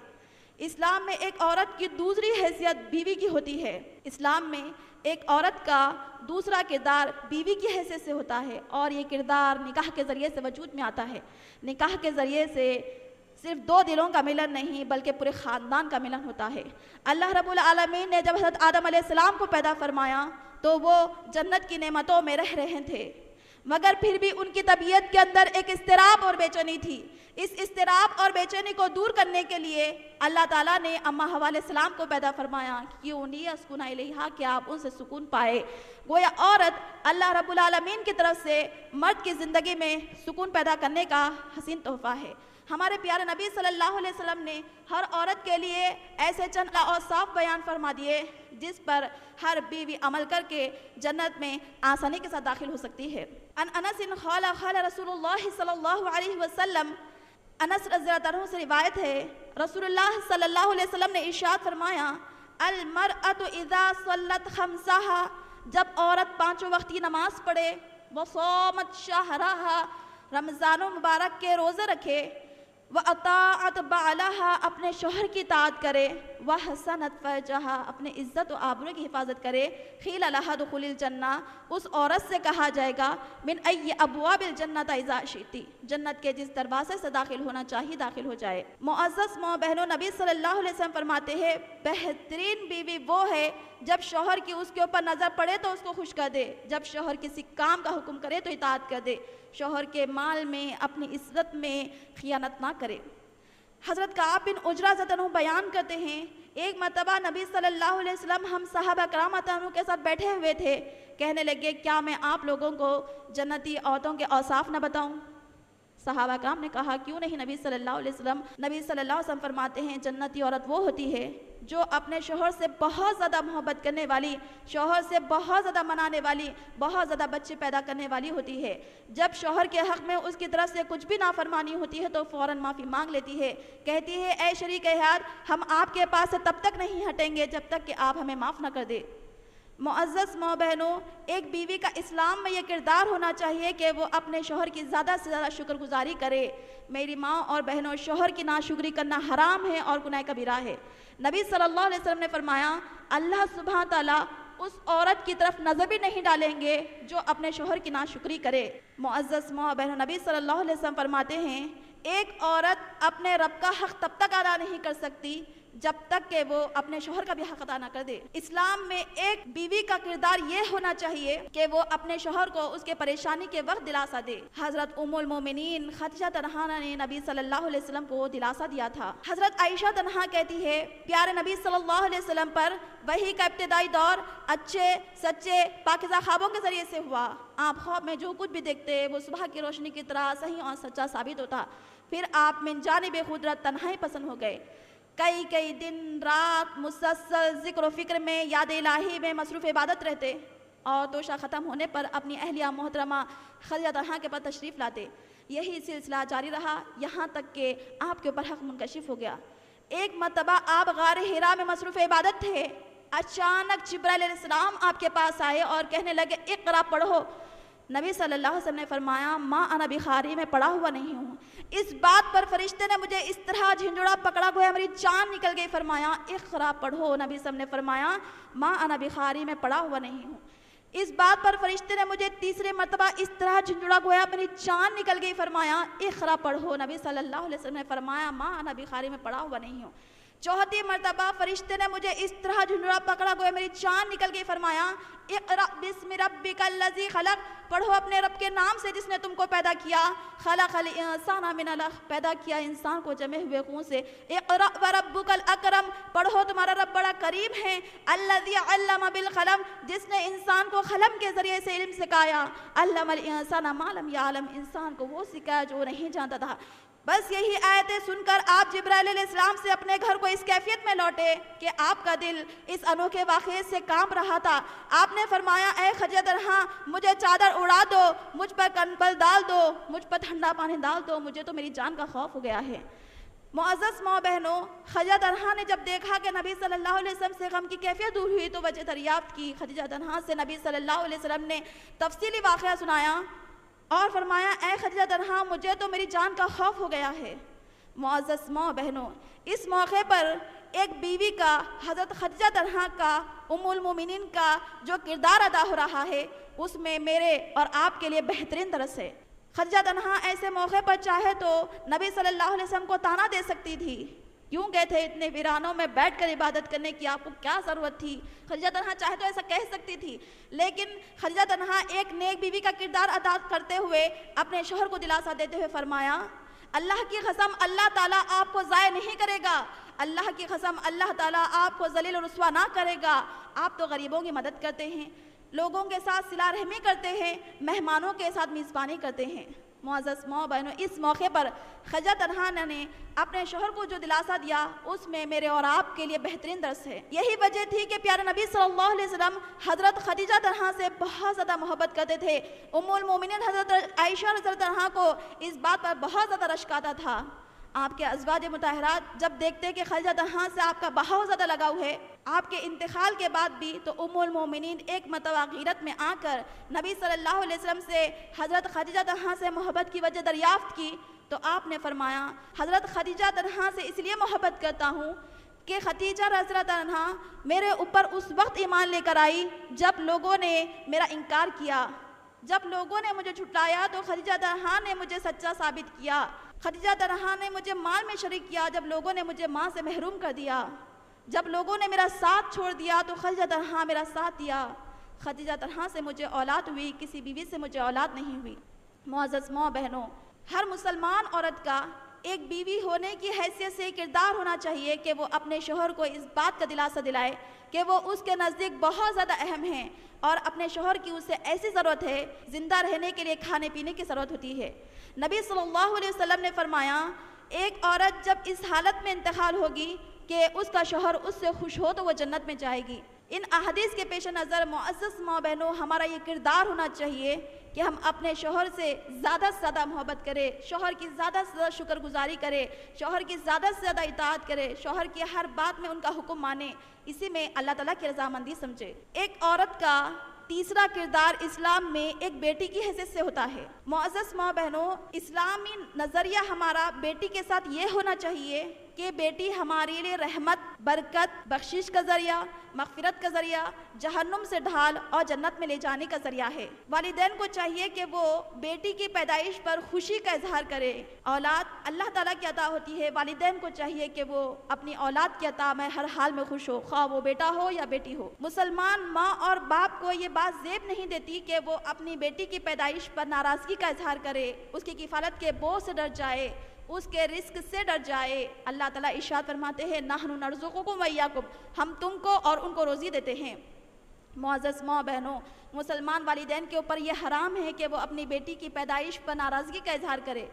اسلام میں ایک عورت کی دوسری حیثیت بیوی کی ہوتی ہے۔ اسلام میں ایک عورت کا دوسرا کردار بیوی کی حیثیت سے ہوتا ہے، اور یہ کردار نکاح کے ذریعے سے وجود میں آتا ہے۔ نکاح کے ذریعے سے صرف 2 دلوں کا ملن نہیں بلکہ پورے خاندان کا ملن ہوتا ہے۔ اللہ رب العالمین نے جب حضرت آدم علیہ السلام کو پیدا فرمایا تو وہ جنت کی نعمتوں میں رہ رہے تھے، مگر پھر بھی ان کی طبیعت کے اندر ایک اضطراب اور بے چینی تھی۔ اس اضطراب اور بے چینی کو دور کرنے کے لیے اللہ تعالیٰ نے اماں حوا علیہ السلام کو پیدا فرمایا، کیوں لیسکن الیہا، کہ آپ ان سے سکون پائے۔ گویا عورت اللہ رب العالمین کی طرف سے مرد کی زندگی میں سکون پیدا کرنے کا حسین تحفہ ہے۔ ہمارے پیارے نبی صلی اللہ علیہ وسلم نے ہر عورت کے لیے ایسے چند اوصاف بیان فرما دیے جس پر ہر بیوی عمل کر کے جنت میں آسانی کے ساتھ داخل ہو سکتی ہے۔ ان انس قال رسول اللہ صلی اللہ علیہ وسلم، انس رضی اللہ عنہ سے روایت ہے، رسول اللہ صلی اللہ علیہ وسلم نے ارشاد فرمایا، المرأۃ اذا صلت خمسہا، جب عورت 5 وقت کی نماز پڑھے، وصامت شہرہا، رمضان مبارک کے روزے رکھے، وَأَطَاعَتْ بَعْلَهَا، اپنے شوہر کی اطاعت کرے، وَحَسَنَتْ فَرْجَهَا، اپنے عزت و آبرو کی حفاظت کرے، قِيلَ لَهَا ادْخُلِي الْجَنَّةَ، اس عورت سے کہا جائے گا، مِنْ أَيِّ أَبْوَابِ الْجَنَّةِ إِذَا شِئْتِ، جنت کے جس دروازے سے داخل ہونا چاہیے داخل ہو جائے۔ معزز ماں بہنوں، نبی صلی اللہ علیہ وسلم فرماتے ہیں، بہترین بیوی وہ ہے جب شوہر کی اس کے اوپر نظر پڑے تو اس کو خوش کر دے، جب شوہر کسی کام کا حکم کرے تو اطاعت کر دے، شوہر کے مال میں اپنی عزت میں خیانت نہ کرے۔ حضرت کعب بن عجرہ رضی اللہ عنہ بیان کرتے ہیں، ایک مرتبہ نبی صلی اللہ علیہ وسلم ہم صحابہ کرام رضی اللہ عنہ کے ساتھ بیٹھے ہوئے تھے، کہنے لگے، کیا میں آپ لوگوں کو جنتی عورتوں کے اوصاف نہ بتاؤں؟ صحابہ کرام نے کہا، کیوں نہیں نبی صلی اللہ علیہ وسلم؟ نبی صلی اللہ علیہ وسلم فرماتے ہیں، جنتی عورت وہ ہوتی ہے جو اپنے شوہر سے بہت زیادہ محبت کرنے والی، شوہر سے بہت زیادہ منانے والی، بہت زیادہ بچے پیدا کرنے والی ہوتی ہے۔ جب شوہر کے حق میں اس کی طرف سے کچھ بھی نافرمانی ہوتی ہے تو فوراً معافی مانگ لیتی ہے، کہتی ہے، اے شریک حیات، ہم آپ کے پاس سے تب تک نہیں ہٹیں گے جب تک کہ آپ ہمیں معاف نہ کر دے۔ معزز ماں بہنوں، ایک بیوی کا اسلام میں یہ کردار ہونا چاہیے کہ وہ اپنے شوہر کی زیادہ سے زیادہ شکر گزاری کرے۔ میری ماں اور بہنوں، شوہر کی ناشکری کرنا حرام ہے اور گناہ کبیرہ ہے۔ نبی صلی اللہ علیہ وسلم نے فرمایا، اللہ سبحانہ تعالیٰ اس عورت کی طرف نظر بھی نہیں ڈالیں گے جو اپنے شوہر کی ناشکری کرے۔ معزز ماں بہنوں، نبی صلی اللہ علیہ وسلم فرماتے ہیں، ایک عورت اپنے رب کا حق تب تک ادا نہیں کر سکتی جب تک کہ وہ اپنے شوہر کا بھی حق ادا نہ کر دے۔ اسلام میں ایک بیوی کا کردار یہ ہونا چاہیے کہ وہ اپنے شوہر کو اس کے پریشانی کے وقت دلاسا دے۔ حضرت ام المومنین خدیجہ تنہا نے نبی صلی اللہ علیہ وسلم کو دلاسا دیا تھا۔ حضرت عائشہ تنہا کہتی ہے پیارے نبی صلی اللہ علیہ وسلم پر وحی کا ابتدائی دور اچھے سچے پاکیزہ خوابوں کے ذریعے سے ہوا۔ آپ خواب میں جو کچھ بھی دیکھتے وہ صبح کی روشنی کی طرح صحیح اور سچا ثابت ہوتا۔ پھر آپ من جانب قدرت تنہائی پسند ہو گئے۔ کئی دن رات مسلسل ذکر و فکر میں یاد الہی میں مصروف عبادت رہتے اور توشہ ختم ہونے پر اپنی اہلیہ محترمہ خدیجہ تنہا کے پاس تشریف لاتے۔ یہی سلسلہ جاری رہا یہاں تک کہ آپ کے اوپر حق منکشف ہو گیا۔ ایک مرتبہ آپ غار حرا میں مصروف عبادت تھے، اچانک جبرائیل علیہ السلام آپ کے پاس آئے اور کہنے لگے اقرا پڑھو۔ نبی صلی اللہ علیہ وسلم نے فرمایا ما انا بخاری، میں پڑھا ہوا نہیں ہوں۔ اس بات پر فرشتے نے مجھے اس طرح جھنجھوڑا پکڑا گویا میری جان نکل گئی۔ فرمایا اقرا پڑھو۔ نبی صلی اللہ علیہ وسلم نے فرمایا ما انا بخاری، میں پڑھا ہوا نہیں ہوں۔ اس بات پر فرشتے نے مجھے تیسرے مرتبہ اس طرح جھنجھوڑا گویا میری جان نکل گئی۔ فرمایا اقرا پڑھو۔ نبی صلی اللہ علیہ وسلم نے فرمایا ما انا بخاری، میں پڑھا ہوا نہیں ہوں۔ چوتھی مرتبہ فرشتے نے مجھے اس طرح جھنجھوڑا پکڑا گویا میری جان نکل گئی۔ فرمایا اقرا بسم ربک الذی خلق، پڑھو اپنے رب کے نام سے جس نے تم کو پیدا کیا۔ خلق الانسان من علق، پیدا کیا انسان کو جمے ہوئے خون سے۔ اقرا وربک الاکرم، پڑھو تمہارا رب بڑا کریم ہے۔ الذی علم بالقلم، جس نے انسان کو قلم کے ذریعے سے علم سکھایا۔ علم الانسان ما لم یعلم، انسان کو وہ سکھایا جو نہیں جانتا تھا۔ بس یہی آیتیں سن کر آپ جبرائیل علیہ السلام سے اپنے گھر کو اس کیفیت میں لوٹے کہ آپ کا دل اس انوکھے واقعے سے کانپ رہا تھا۔ آپ نے فرمایا اے خدیجہ تنہا، مجھے چادر اڑا دو، مجھ پر کنبل ڈال دو، مجھ پر ٹھنڈا پانی ڈال دو، مجھے تو میری جان کا خوف ہو گیا ہے۔ معزز ماں بہنوں، خدیجہ تنہا نے جب دیکھا کہ نبی صلی اللہ علیہ وسلم سے غم کی کیفیت دور ہوئی تو وجہ دریافت کی۔ خدیجہ تنہا سے نبی صلی اللہ علیہ وسلم نے تفصیلی واقعہ سنایا اور فرمایا اے خدیجہ تنہا، مجھے تو میری جان کا خوف ہو گیا ہے۔ معزز ماں بہنوں، اس موقع پر ایک بیوی کا، حضرت خدیجہ تنہا کا، ام المومنین کا جو کردار ادا ہو رہا ہے اس میں میرے اور آپ کے لیے بہترین درس ہے۔ خدیجہ تنہا ایسے موقع پر چاہے تو نبی صلی اللہ علیہ وسلم کو طعنہ دے سکتی تھی، کیوں کہتے ہیں اتنے ویرانوں میں بیٹھ کر عبادت کرنے کی آپ کو کیا ضرورت تھی۔ خدیجہ تنہا چاہے تو ایسا کہہ سکتی تھی، لیکن خدیجہ تنہا ایک نیک بیوی کا کردار ادا کرتے ہوئے اپنے شوہر کو دلاسا دیتے ہوئے فرمایا اللہ کی قسم اللہ تعالیٰ آپ کو ضائع نہیں کرے گا، اللہ کی قسم اللہ تعالیٰ آپ کو ذلیل و رسوا نہ کرے گا۔ آپ تو غریبوں کی مدد کرتے ہیں، لوگوں کے ساتھ صلہ رحمی کرتے ہیں، مہمانوں کے ساتھ میزبانی کرتے ہیں۔ معزز ماں بہنوں، اس موقع پر خدیجہ تنہا نے اپنے شوہر کو جو دلاسا دیا اس میں میرے اور آپ کے لیے بہترین درس ہے۔ یہی وجہ تھی کہ پیارے نبی صلی اللہ علیہ وسلم حضرت خدیجہ تنہا سے بہت زیادہ محبت کرتے تھے۔ ام المومنین حضرت عائشہ رضی اللہ عنہا کو اس بات پر بہت زیادہ رشک آتا تھا۔ آپ کے ازواج مطہرات جب دیکھتے کہ خدیجہ تنہا سے آپ کا بہت زیادہ لگاؤ ہے آپ کے انتقال کے بعد بھی، تو ام المومنین ایک مرتبہ غیرت میں آ کر نبی صلی اللہ علیہ وسلم سے حضرت خدیجہ تنہا سے محبت کی وجہ دریافت کی تو آپ نے فرمایا حضرت خدیجہ تنہا سے اس لیے محبت کرتا ہوں کہ خدیجہ رضی اللہ عنہا میرے اوپر اس وقت ایمان لے کر آئی جب لوگوں نے میرا انکار کیا، جب لوگوں نے مجھے جھٹلایا تو خدیجہ تنہا نے مجھے سچا ثابت کیا۔ خدیجہ تنہا نے مجھے مال میں شریک کیا جب لوگوں نے مجھے ماں سے محروم کر دیا، جب لوگوں نے میرا ساتھ چھوڑ دیا تو خدیجہ تنہا میرا ساتھ دیا۔ خدیجہ تنہا سے مجھے اولاد ہوئی، کسی بیوی سے مجھے اولاد نہیں ہوئی۔ معزز ماں بہنوں، ہر مسلمان عورت کا ایک بیوی ہونے کی حیثیت سے کردار ہونا چاہیے کہ وہ اپنے شوہر کو اس بات کا دلاسا دلائے کہ وہ اس کے نزدیک بہت زیادہ اہم ہیں اور اپنے شوہر کی اسے ایسی ضرورت ہے، زندہ رہنے کے لیے کھانے پینے کی ضرورت ہوتی ہے۔ نبی صلی اللہ علیہ وسلم نے فرمایا ایک عورت جب اس حالت میں انتقال ہوگی کہ اس کا شوہر اس سے خوش ہو تو وہ جنت میں جائے گی۔ ان احادیث کے پیش نظر معزز ماں بہنوں، ہمارا یہ کردار ہونا چاہیے کہ ہم اپنے شوہر سے زیادہ سے محبت کریں، شوہر کی زیادہ سے زیادہ شکر گزاری کریں، شوہر کی زیادہ سے زیادہ اطاعت کریں، شوہر کی ہر بات میں ان کا حکم مانیں، اسی میں اللہ تعالیٰ کی رضامندی سمجھے۔ ایک عورت کا تیسرا کردار اسلام میں ایک بیٹی کی حیثیت سے ہوتا ہے۔ معزز ماں بہنوں، اسلامی نظریہ ہمارا بیٹی کے ساتھ یہ ہونا چاہیے کہ بیٹی ہمارے لیے رحمت، برکت، بخشش کا ذریعہ، مغفرت کا ذریعہ، جہنم سے ڈھال اور جنت میں لے جانے کا ذریعہ ہے۔ والدین کو چاہیے کہ وہ بیٹی کی پیدائش پر خوشی کا اظہار کرے۔ اولاد اللہ تعالیٰ کی عطا ہوتی ہے، والدین کو چاہیے کہ وہ اپنی اولاد کی عطا میں ہر حال میں خوش ہو، خواہ وہ بیٹا ہو یا بیٹی ہو۔ مسلمان ماں اور باپ کو یہ بات زیب نہیں دیتی کہ وہ اپنی بیٹی کی پیدائش پر ناراضگی کا اظہار کرے، اس کی کفالت کے بوجھ سے ڈر جائے، اس کے رزق سے ڈر جائے۔ اللہ تعالیٰ ارشاد فرماتے ہیں نحن نرزقکم وایاکم، ہم تم کو اور ان کو روزی دیتے ہیں۔ معزز ماں بہنوں، مسلمان والدین کے اوپر یہ حرام ہے کہ وہ اپنی بیٹی کی پیدائش پر ناراضگی کا اظہار کرے۔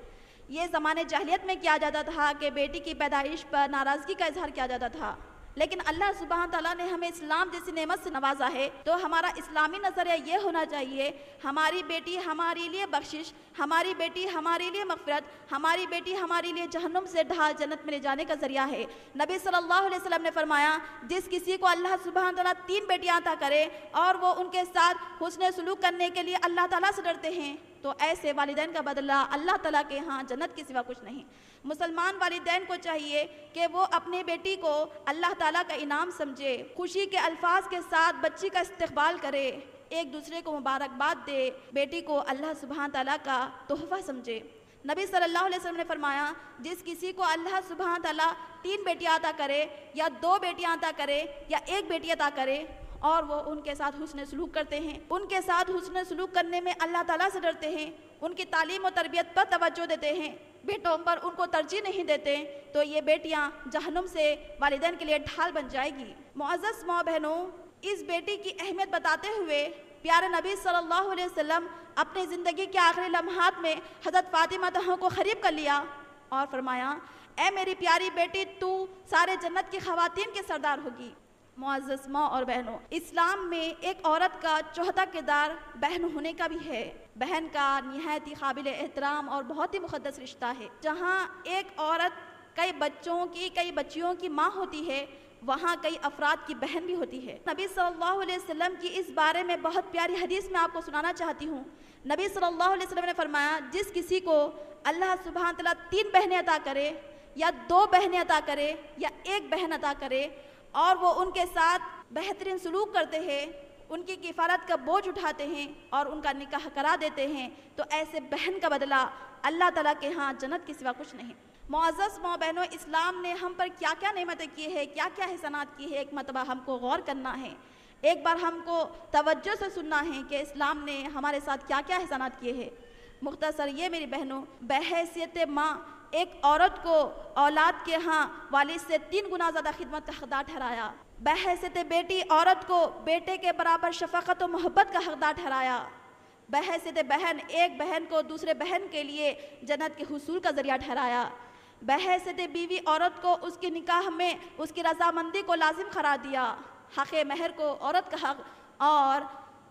یہ زمانے جاہلیت میں کیا جاتا تھا کہ بیٹی کی پیدائش پر ناراضگی کا اظہار کیا جاتا تھا، لیکن اللہ سبحانہ تعالیٰ نے ہمیں اسلام جیسی نعمت سے نوازا ہے، تو ہمارا اسلامی نظریہ یہ ہونا چاہیے ہماری بیٹی ہمارے لیے بخشش، ہماری بیٹی ہمارے لیے مغفرت، ہماری بیٹی ہمارے لیے جہنم سے ڈھال جنت میں لے جانے کا ذریعہ ہے۔ نبی صلی اللہ علیہ وسلم نے فرمایا جس کسی کو اللہ سبحانہ تعالیٰ 3 بیٹیاں عطا کرے اور وہ ان کے ساتھ حسن سلوک کرنے کے لیے اللہ تعالیٰ سے ڈرتے ہیں تو ایسے والدین کا بدلہ اللہ تعالیٰ کے ہاں جنت کے سوا کچھ نہیں۔ مسلمان والدین کو چاہیے کہ وہ اپنی بیٹی کو اللہ تعالیٰ کا انعام سمجھے، خوشی کے الفاظ کے ساتھ بچی کا استقبال کرے، ایک دوسرے کو مبارکباد دے، بیٹی کو اللہ سبحانہ تعالیٰ کا تحفہ سمجھے۔ نبی صلی اللہ علیہ وسلم نے فرمایا جس کسی کو اللہ سبحانہ تعالیٰ 3 بیٹیاں عطا کرے یا 2 بیٹیاں عطا کرے یا 1 بیٹی عطا کرے اور وہ ان کے ساتھ حسن سلوک کرتے ہیں، ان کے ساتھ حسن سلوک کرنے میں اللہ تعالیٰ سے ڈرتے ہیں، ان کی تعلیم و تربیت پر توجہ دیتے ہیں، بیٹوں پر ان کو ترجیح نہیں دیتے، تو یہ بیٹیاں جہنم سے والدین کے لیے ڈھال بن جائے گی۔ معزز ماں بہنوں، اس بیٹی کی اہمیت بتاتے ہوئے پیارے نبی صلی اللہ علیہ وسلم اپنی زندگی کے آخری لمحات میں حضرت فاطمہ کو قریب کر لیا اور فرمایا اے میری پیاری بیٹی تو سارے جنت کی خواتین کے سردار ہوگی۔ معزز ماں اور بہنوں، اسلام میں ایک عورت کا چوتھا کردار بہن ہونے کا بھی ہے۔ بہن کا نہایت ہی قابل احترام اور بہت ہی مقدس رشتہ ہے۔ جہاں ایک عورت کئی بچوں کی کئی بچیوں کی ماں ہوتی ہے، وہاں کئی افراد کی بہن بھی ہوتی ہے۔ نبی صلی اللہ علیہ وسلم کی اس بارے میں بہت پیاری حدیث میں آپ کو سنانا چاہتی ہوں۔ نبی صلی اللہ علیہ وسلم نے فرمایا جس کسی کو اللہ سبحانہ تعالیٰ 3 بہنیں عطا کرے یا 2 بہنیں عطا کرے یا 1 بہن عطا کرے اور وہ ان کے ساتھ بہترین سلوک کرتے ہیں، ان کی کفالت کا بوجھ اٹھاتے ہیں اور ان کا نکاح کرا دیتے ہیں، تو ایسے بہن کا بدلہ اللہ تعالیٰ کے ہاں جنت کے سوا کچھ نہیں۔ معزز ماں بہنوں، اسلام نے ہم پر کیا کیا نعمتیں کی ہے، کیا کیا احسانات کی ہے، ایک مرتبہ ہم کو غور کرنا ہے، ایک بار ہم کو توجہ سے سننا ہے کہ اسلام نے ہمارے ساتھ کیا کیا احسانات کیے ہیں۔ مختصر یہ میری بہنوں، بحیثیت ماں ایک عورت کو اولاد کے ہاں والد سے 3 گنا زیادہ خدمت کا حقدار ٹھہرایا۔ بحیثیت بیٹی عورت کو بیٹے کے برابر شفقت و محبت کا حقدار ٹھہرایا۔ بحیثیت بہن ایک بہن کو دوسرے بہن کے لیے جنت کے حصول کا ذریعہ ٹھہرایا۔ بحیثیت بیوی عورت کو اس کے نکاح میں اس کی رضامندی کو لازم قرار دیا، حق مہر کو عورت کا حق اور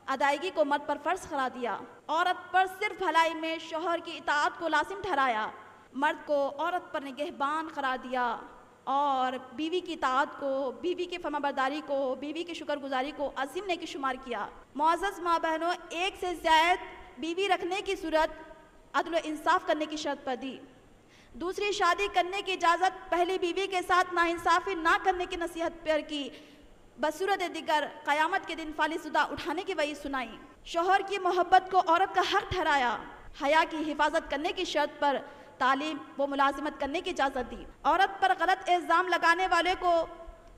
ادائیگی کو مرد پر فرض قرار دیا۔ عورت پر صرف بھلائی میں شوہر کی اطاعت کو لازم ٹھہرایا، مرد کو عورت پر نگہبان قرار دیا اور بیوی کی اطاعت کو، بیوی کی فرمانبرداری کو، بیوی کی شکر گزاری کو عظیم نیکی شمار کیا۔ معزز ماں بہنوں، 1 سے زائد بیوی رکھنے کی صورت عدل و انصاف کرنے کی شرط پر دی۔ دوسری شادی کرنے کی اجازت پہلی بیوی کے ساتھ ناانصافی نہ کرنے کی نصیحت پر کی۔ بصورت دیگر قیامت کے دن فالح شدہ اٹھانے کی وعید سنائی۔ شوہر کی محبت کو عورت کا حق ٹھہرایا۔ حیا کی حفاظت کرنے کی شرط پر تعلیم و ملازمت کرنے کی اجازت دی۔ عورت پر غلط الزام لگانے والے کو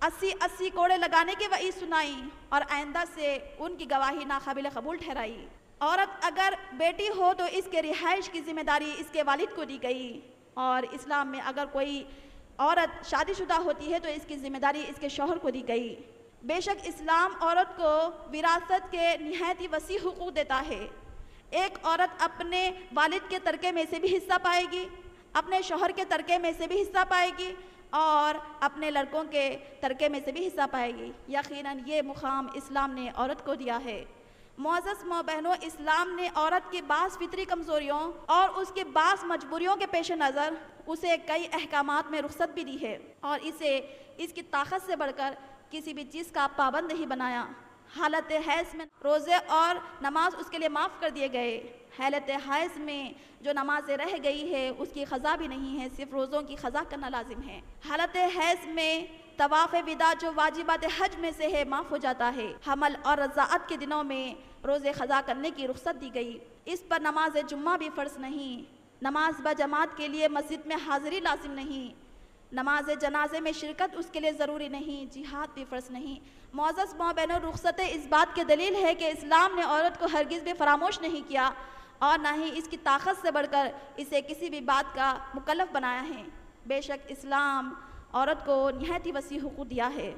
80 کوڑے لگانے کی وعید سنائی اور آئندہ سے ان کی گواہی ناقابل قبول ٹھہرائی۔ عورت اگر بیٹی ہو تو اس کے رہائش کی ذمہ داری اس کے والد کو دی گئی، اور اسلام میں اگر کوئی عورت شادی شدہ ہوتی ہے تو اس کی ذمہ داری اس کے شوہر کو دی گئی۔ بے شک اسلام عورت کو وراثت کے نہایت ہی وسیع حقوق دیتا ہے۔ ایک عورت اپنے والد کے ترکے میں سے بھی حصہ پائے گی، اپنے شوہر کے ترکے میں سے بھی حصہ پائے گی اور اپنے لڑکوں کے ترکے میں سے بھی حصہ پائے گی۔ یقیناً یہ مقام اسلام نے عورت کو دیا ہے۔ معزز ماں بہنوں، اسلام نے عورت کی بعض فطری کمزوریوں اور اس کی بعض مجبوریوں کے پیش نظر اسے کئی احکامات میں رخصت بھی دی ہے اور اسے اس کی طاقت سے بڑھ کر کسی بھی چیز کا پابند نہیں بنایا۔ حالت حیض میں روزے اور نماز اس کے لیے معاف کر دیے گئے۔ حالت حیض میں جو نمازیں رہ گئی ہے اس کی قضا بھی نہیں ہے، صرف روزوں کی قضا کرنا لازم ہے۔ حالت حیض میں طواف وداع جو واجبات حج میں سے ہے معاف ہو جاتا ہے۔ حمل اور رضاعت کے دنوں میں روزے قضا کرنے کی رخصت دی گئی۔ اس پر نماز جمعہ بھی فرض نہیں۔ نماز بجماعت کے لیے مسجد میں حاضری لازم نہیں۔ نماز جنازے میں شرکت اس کے لیے ضروری نہیں۔ جہاد بھی فرض نہیں۔ معزز ماں بہنوں، رخصت اس بات کی دلیل ہے کہ اسلام نے عورت کو ہرگز بھی فراموش نہیں کیا اور نہ ہی اس کی طاقت سے بڑھ کر اسے کسی بھی بات کا مکلف بنایا ہے۔ بے شک اسلام عورت کو نہایت ہی وسیع حقوق دیا ہے۔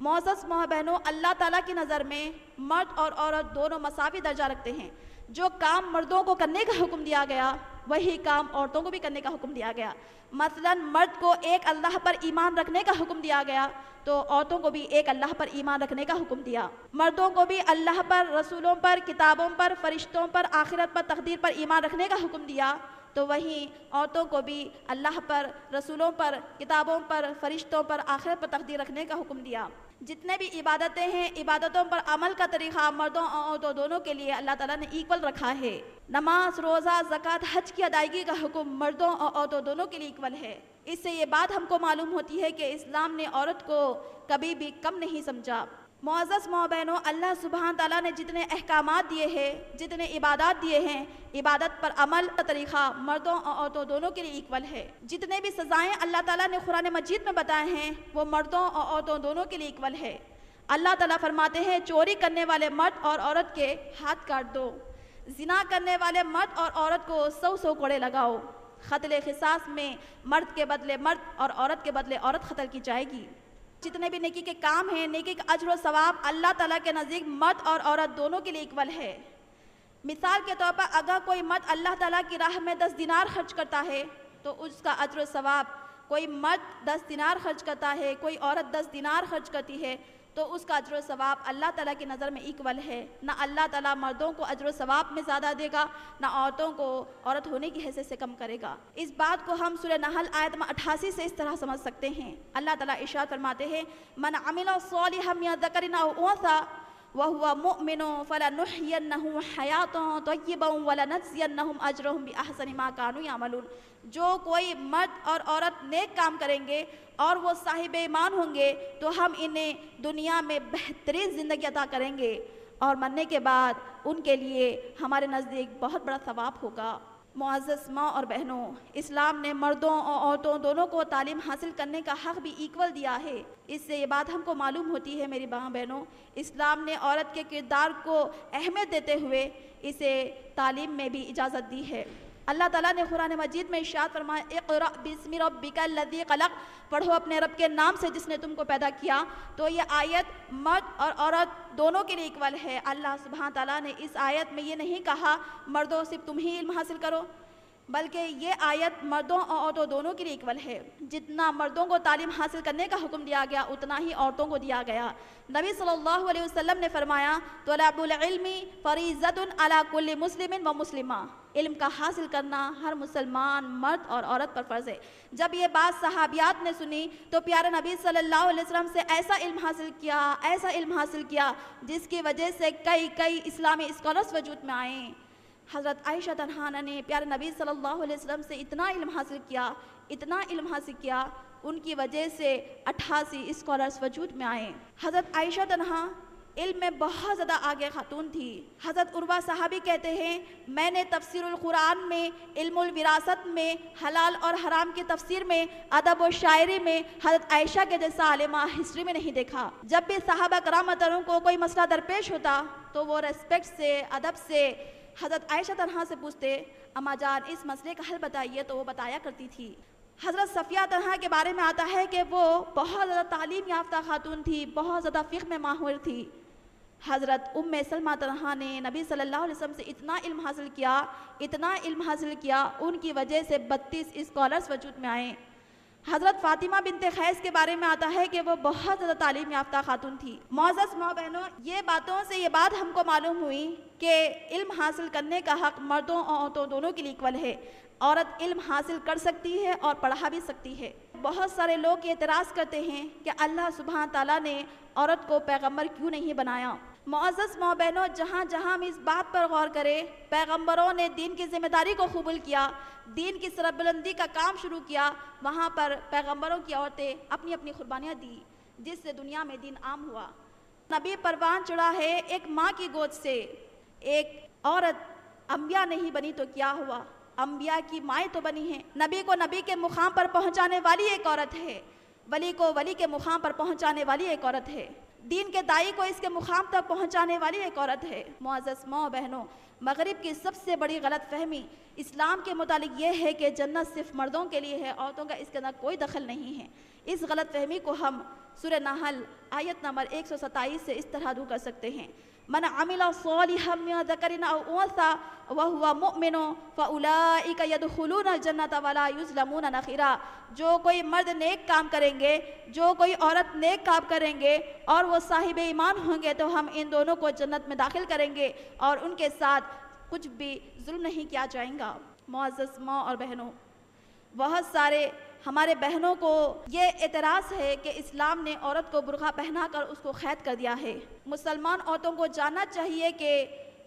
معزز ماں بہنوں، اللہ تعالیٰ کی نظر میں مرد اور عورت دونوں مساوی درجہ رکھتے ہیں۔ جو کام مردوں کو کرنے کا حکم دیا گیا وہی کام عورتوں کو بھی کرنے کا حکم دیا گیا۔ مثلا مرد کو ایک اللہ پر ایمان رکھنے کا حکم دیا گیا تو عورتوں کو بھی ایک اللہ پر ایمان رکھنے کا حکم دیا۔ مردوں کو بھی اللہ پر، رسولوں پر، کتابوں پر، فرشتوں پر، آخرت پر، تقدیر پر ایمان رکھنے کا حکم دیا تو وہیں عورتوں کو بھی اللہ پر، رسولوں پر، کتابوں پر، فرشتوں پر، آخرت پر تقدیر رکھنے کا حکم دیا۔ جتنے بھی عبادتیں ہیں، عبادتوں پر عمل کا طریقہ مردوں اور عورتوں دونوں کے لیے اللہ تعالیٰ نے ایکول رکھا ہے۔ نماز، روزہ، زکوٰۃ، حج کی ادائیگی کا حکم مردوں اور عورتوں دونوں کے لیے ایکول ہے۔ اس سے یہ بات ہم کو معلوم ہوتی ہے کہ اسلام نے عورت کو کبھی بھی کم نہیں سمجھا۔ معزز ماں بہنوں، اللہ سبحانہ تعالیٰ نے جتنے احکامات دیے ہیں، جتنے عبادات دیے ہیں، عبادت پر عمل کا طریقہ مردوں اور عورتوں دونوں کے لیے ایکول ہے۔ جتنے بھی سزائیں اللہ تعالیٰ نے قرآن مجید میں بتائے ہیں وہ مردوں اور عورتوں دونوں کے لیے ایکول ہے۔ اللہ تعالیٰ فرماتے ہیں چوری کرنے والے مرد اور عورت کے ہاتھ کاٹ دو، زنا کرنے والے مرد اور عورت کو 100 کوڑے لگاؤ، قتل قصاص میں مرد کے بدلے مرد اور عورت کے بدلے عورت قتل کی جائے گی۔ جتنے بھی نیکی کے کام ہیں، نیکی کا اجر و ثواب اللہ تعالیٰ کے نزدیک مرد اور عورت دونوں کے لیے ایکول ہے۔ مثال کے طور پر اگر کوئی مرد اللہ تعالیٰ کی راہ میں 10 دینار خرچ کرتا ہے تو اس کا اجر و ثواب، کوئی مرد 10 دینار خرچ کرتا ہے، کوئی عورت 10 دینار خرچ کرتی ہے تو اس کا اجر و ثواب اللہ تعالیٰ کی نظر میں ایکول ہے۔ نہ اللہ تعالیٰ مردوں کو اجر و ثواب میں زیادہ دے گا، نہ عورتوں کو عورت ہونے کی حیثیت سے کم کرے گا۔ اس بات کو ہم سورہ نحل آیت 88 سے اس طرح سمجھ سکتے ہیں۔ اللہ تعالیٰ ارشاد فرماتے ہیں من عمل صالحا من ذکر او انثی وهو مؤمن فلنحيينه حیاة طیبا ولنجزینهم اجرهم بأحسن ما كانوا يعملون۔ جو کوئی مرد اور عورت نیک کام کریں گے اور وہ صاحب ایمان ہوں گے تو ہم انہیں دنیا میں بہترین زندگی عطا کریں گے اور مرنے کے بعد ان کے لیے ہمارے نزدیک بہت بڑا ثواب ہوگا۔ معزز ماں اور بہنوں، اسلام نے مردوں اور عورتوں دونوں کو تعلیم حاصل کرنے کا حق بھی ایکول دیا ہے۔ اس سے یہ بات ہم کو معلوم ہوتی ہے میری ماں بہنوں، اسلام نے عورت کے کردار کو اہمیت دیتے ہوئے اسے تعلیم میں بھی اجازت دی ہے۔ اللہ تعالیٰ نے قرآن مجید میں ارشاد فرمایا اقرأ بسم ربک الذی خلق، پڑھو اپنے رب کے نام سے جس نے تم کو پیدا کیا۔ تو یہ آیت مرد اور عورت دونوں کے لیے ایکول ہے۔ اللہ سبحانہ تعالیٰ نے اس آیت میں یہ نہیں کہا مردوں صرف تم ہی علم حاصل کرو، بلکہ یہ آیت مردوں اور عورتوں دونوں کے لیے ایکول ہے۔ جتنا مردوں کو تعلیم حاصل کرنے کا حکم دیا گیا اتنا ہی عورتوں کو دیا گیا۔ نبی صلی اللہ علیہ وسلم نے فرمایا طلب العلم فریضۃ علی کل مسلم و مسلمہ، علم کا حاصل کرنا ہر مسلمان مرد اور عورت پر فرض ہے۔ جب یہ بات صحابیات نے سنی تو پیارے نبی صلی اللہ علیہ وسلم سے ایسا علم حاصل کیا جس کی وجہ سے کئی اسلامی اسکالرز وجود میں آئیں۔ حضرت عائشہ تنہانہ نے پیارے نبی صلی اللہ علیہ وسلم سے اتنا علم حاصل کیا ان کی وجہ سے 88 اسکالرز وجود میں آئے۔ حضرت عائشہ تنہا علم میں بہت زیادہ آگے خاتون تھی۔ حضرت عروہ صحابی کہتے ہیں میں نے تفسیر القرآن میں، علم الوراثت میں، حلال اور حرام کی تفسیر میں، ادب و شاعری میں حضرت عائشہ کے جیسا عالمہ ہسٹری میں نہیں دیکھا۔ جب بھی صحابہ کرام محترم کو کوئی مسئلہ درپیش ہوتا تو وہ ریسپیکٹ سے، ادب سے حضرت عائشہ تنہا سے پوچھتے اما جان اس مسئلے کا حل بتائیے، تو وہ بتایا کرتی تھی۔ حضرت صفیہ تنہا کے بارے میں آتا ہے کہ وہ بہت زیادہ تعلیم یافتہ خاتون تھی، بہت زیادہ فقہ میں ماہر تھی۔ حضرت ام سلمہ تنہا نے نبی صلی اللہ علیہ وسلم سے اتنا علم حاصل کیا ان کی وجہ سے 32 اسکالرز وجود میں آئے۔ حضرت فاطمہ بنت قیس کے بارے میں آتا ہے کہ وہ بہت زیادہ تعلیم یافتہ خاتون تھی۔ معزز ماں بہنوں، یہ باتوں سے یہ بات ہم کو معلوم ہوئی کہ علم حاصل کرنے کا حق مردوں اور عورتوں دونوں کے لیے ایکول ہے۔ عورت علم حاصل کر سکتی ہے اور پڑھا بھی سکتی ہے۔ بہت سارے لوگ اعتراض کرتے ہیں کہ اللہ سبحانہ تعالیٰ نے عورت کو پیغمبر کیوں نہیں بنایا۔ معزز ماں بہنوں، جہاں جہاں ہم اس بات پر غور کریں، پیغمبروں نے دین کی ذمہ داری کو قبول کیا، دین کی سر بلندی کا کام شروع کیا، وہاں پر پیغمبروں کی عورتیں اپنی اپنی قربانیاں دی، جس سے دنیا میں دین عام ہوا۔ نبی پروان چڑھا ہے ایک ماں کی گود سے، ایک عورت انبیاء نہیں بنی تو کیا ہوا، انبیاء کی مائیں تو بنی ہیں۔ نبی کو نبی کے مقام پر پہنچانے والی ایک عورت ہے، ولی کو ولی کے مقام پر پہنچانے والی ایک عورت ہے، دین کے داعی کو اس کے مقام تک پہنچانے والی ایک عورت ہے۔ معزز ماں بہنوں، مغرب کی سب سے بڑی غلط فہمی اسلام کے متعلق یہ ہے کہ جنت صرف مردوں کے لیے ہے، عورتوں کا اس کے اندر کوئی دخل نہیں ہے۔ اس غلط فہمی کو ہم سورہ نحل آیت نمبر 127 سے اس طرح دور کر سکتے ہیں: من عمل صالحا من ذکر او انثى وهو مؤمن فاولئک يدخلون الجنة ولا یظلمون نقیرا۔ جو کوئی مرد نیک کام کریں گے، جو کوئی عورت نیک کام کریں گے اور وہ صاحب ایمان ہوں گے تو ہم ان دونوں کو جنت میں داخل کریں گے اور ان کے ساتھ کچھ بھی ظلم نہیں کیا جائے گا۔ معزز ماں اور بہنوں، بہت سارے ہمارے بہنوں کو یہ اعتراض ہے کہ اسلام نے عورت کو برقع پہنا کر اس کو قید کر دیا ہے۔ مسلمان عورتوں کو جاننا چاہیے کہ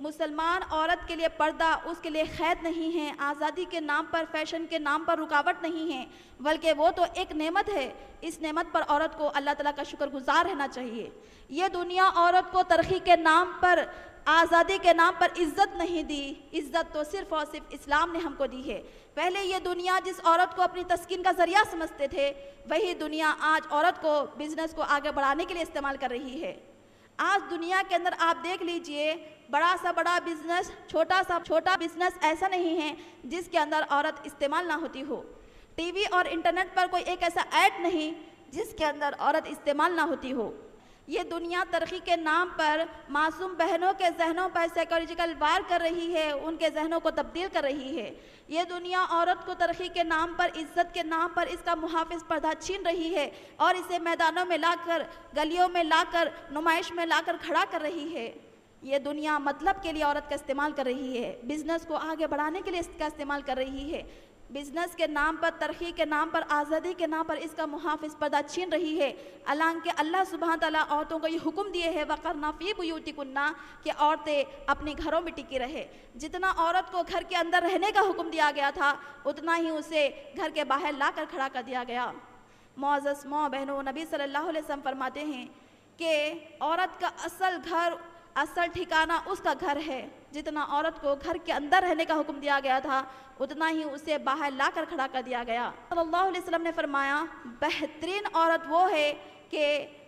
مسلمان عورت کے لیے پردہ اس کے لیے قید نہیں ہے، آزادی کے نام پر، فیشن کے نام پر رکاوٹ نہیں ہے، بلکہ وہ تو ایک نعمت ہے۔ اس نعمت پر عورت کو اللہ تعالیٰ کا شکر گزار رہنا چاہیے۔ یہ دنیا عورت کو ترقی کے نام پر، آزادی کے نام پر عزت نہیں دی، عزت تو صرف اور صرف اسلام نے ہم کو دی ہے۔ پہلے یہ دنیا جس عورت کو اپنی تسکین کا ذریعہ سمجھتے تھے، وہی دنیا آج عورت کو بزنس کو آگے بڑھانے کے لیے استعمال کر رہی ہے۔ آج دنیا کے اندر آپ دیکھ لیجئے، بڑا سا بڑا بزنس، چھوٹا سا چھوٹا بزنس ایسا نہیں ہے جس کے اندر عورت استعمال نہ ہوتی ہو۔ ٹی وی اور انٹرنیٹ پر کوئی ایک ایسا ایڈ نہیں جس کے اندر عورت استعمال نہ ہوتی ہو۔ یہ دنیا ترقی کے نام پر معصوم بہنوں کے ذہنوں پر سائیکولوجیکل وار کر رہی ہے، ان کے ذہنوں کو تبدیل کر رہی ہے۔ یہ دنیا عورت کو ترقی کے نام پر، عزت کے نام پر اس کا محافظ پردہ چھین رہی ہے اور اسے میدانوں میں لا کر، گلیوں میں لا کر، نمائش میں لا کر کھڑا کر رہی ہے۔ یہ دنیا مطلب کے لیے عورت کا استعمال کر رہی ہے، بزنس کو آگے بڑھانے کے لیے اس کا استعمال کر رہی ہے، بزنس کے نام پر، ترقی کے نام پر، آزادی کے نام پر اس کا محافظ پردہ چھین رہی ہے۔ حالانکہ اللہ سبحانہ تعالیٰ عورتوں کو یہ حکم دیے ہے وَقَرْنَ فِي بُيُوتِكُنَّ کہ عورتیں اپنے گھروں میں ٹکی رہے۔ جتنا عورت کو گھر کے اندر رہنے کا حکم دیا گیا تھا، اتنا ہی اسے گھر کے باہر لا کر کھڑا کر دیا گیا۔ معزز ماں بہنوں، نبی صلی اللہ علیہ وسلم فرماتے ہیں کہ عورت کا اصل گھر، اصل ٹھکانہ اس کا گھر ہے۔ جتنا عورت کو گھر کے اندر رہنے کا حکم دیا گیا تھا، اتنا ہی اسے باہر لا کر کھڑا کر دیا گیا۔ صلی اللہ علیہ وسلم نے فرمایا، بہترین عورت وہ ہے کہ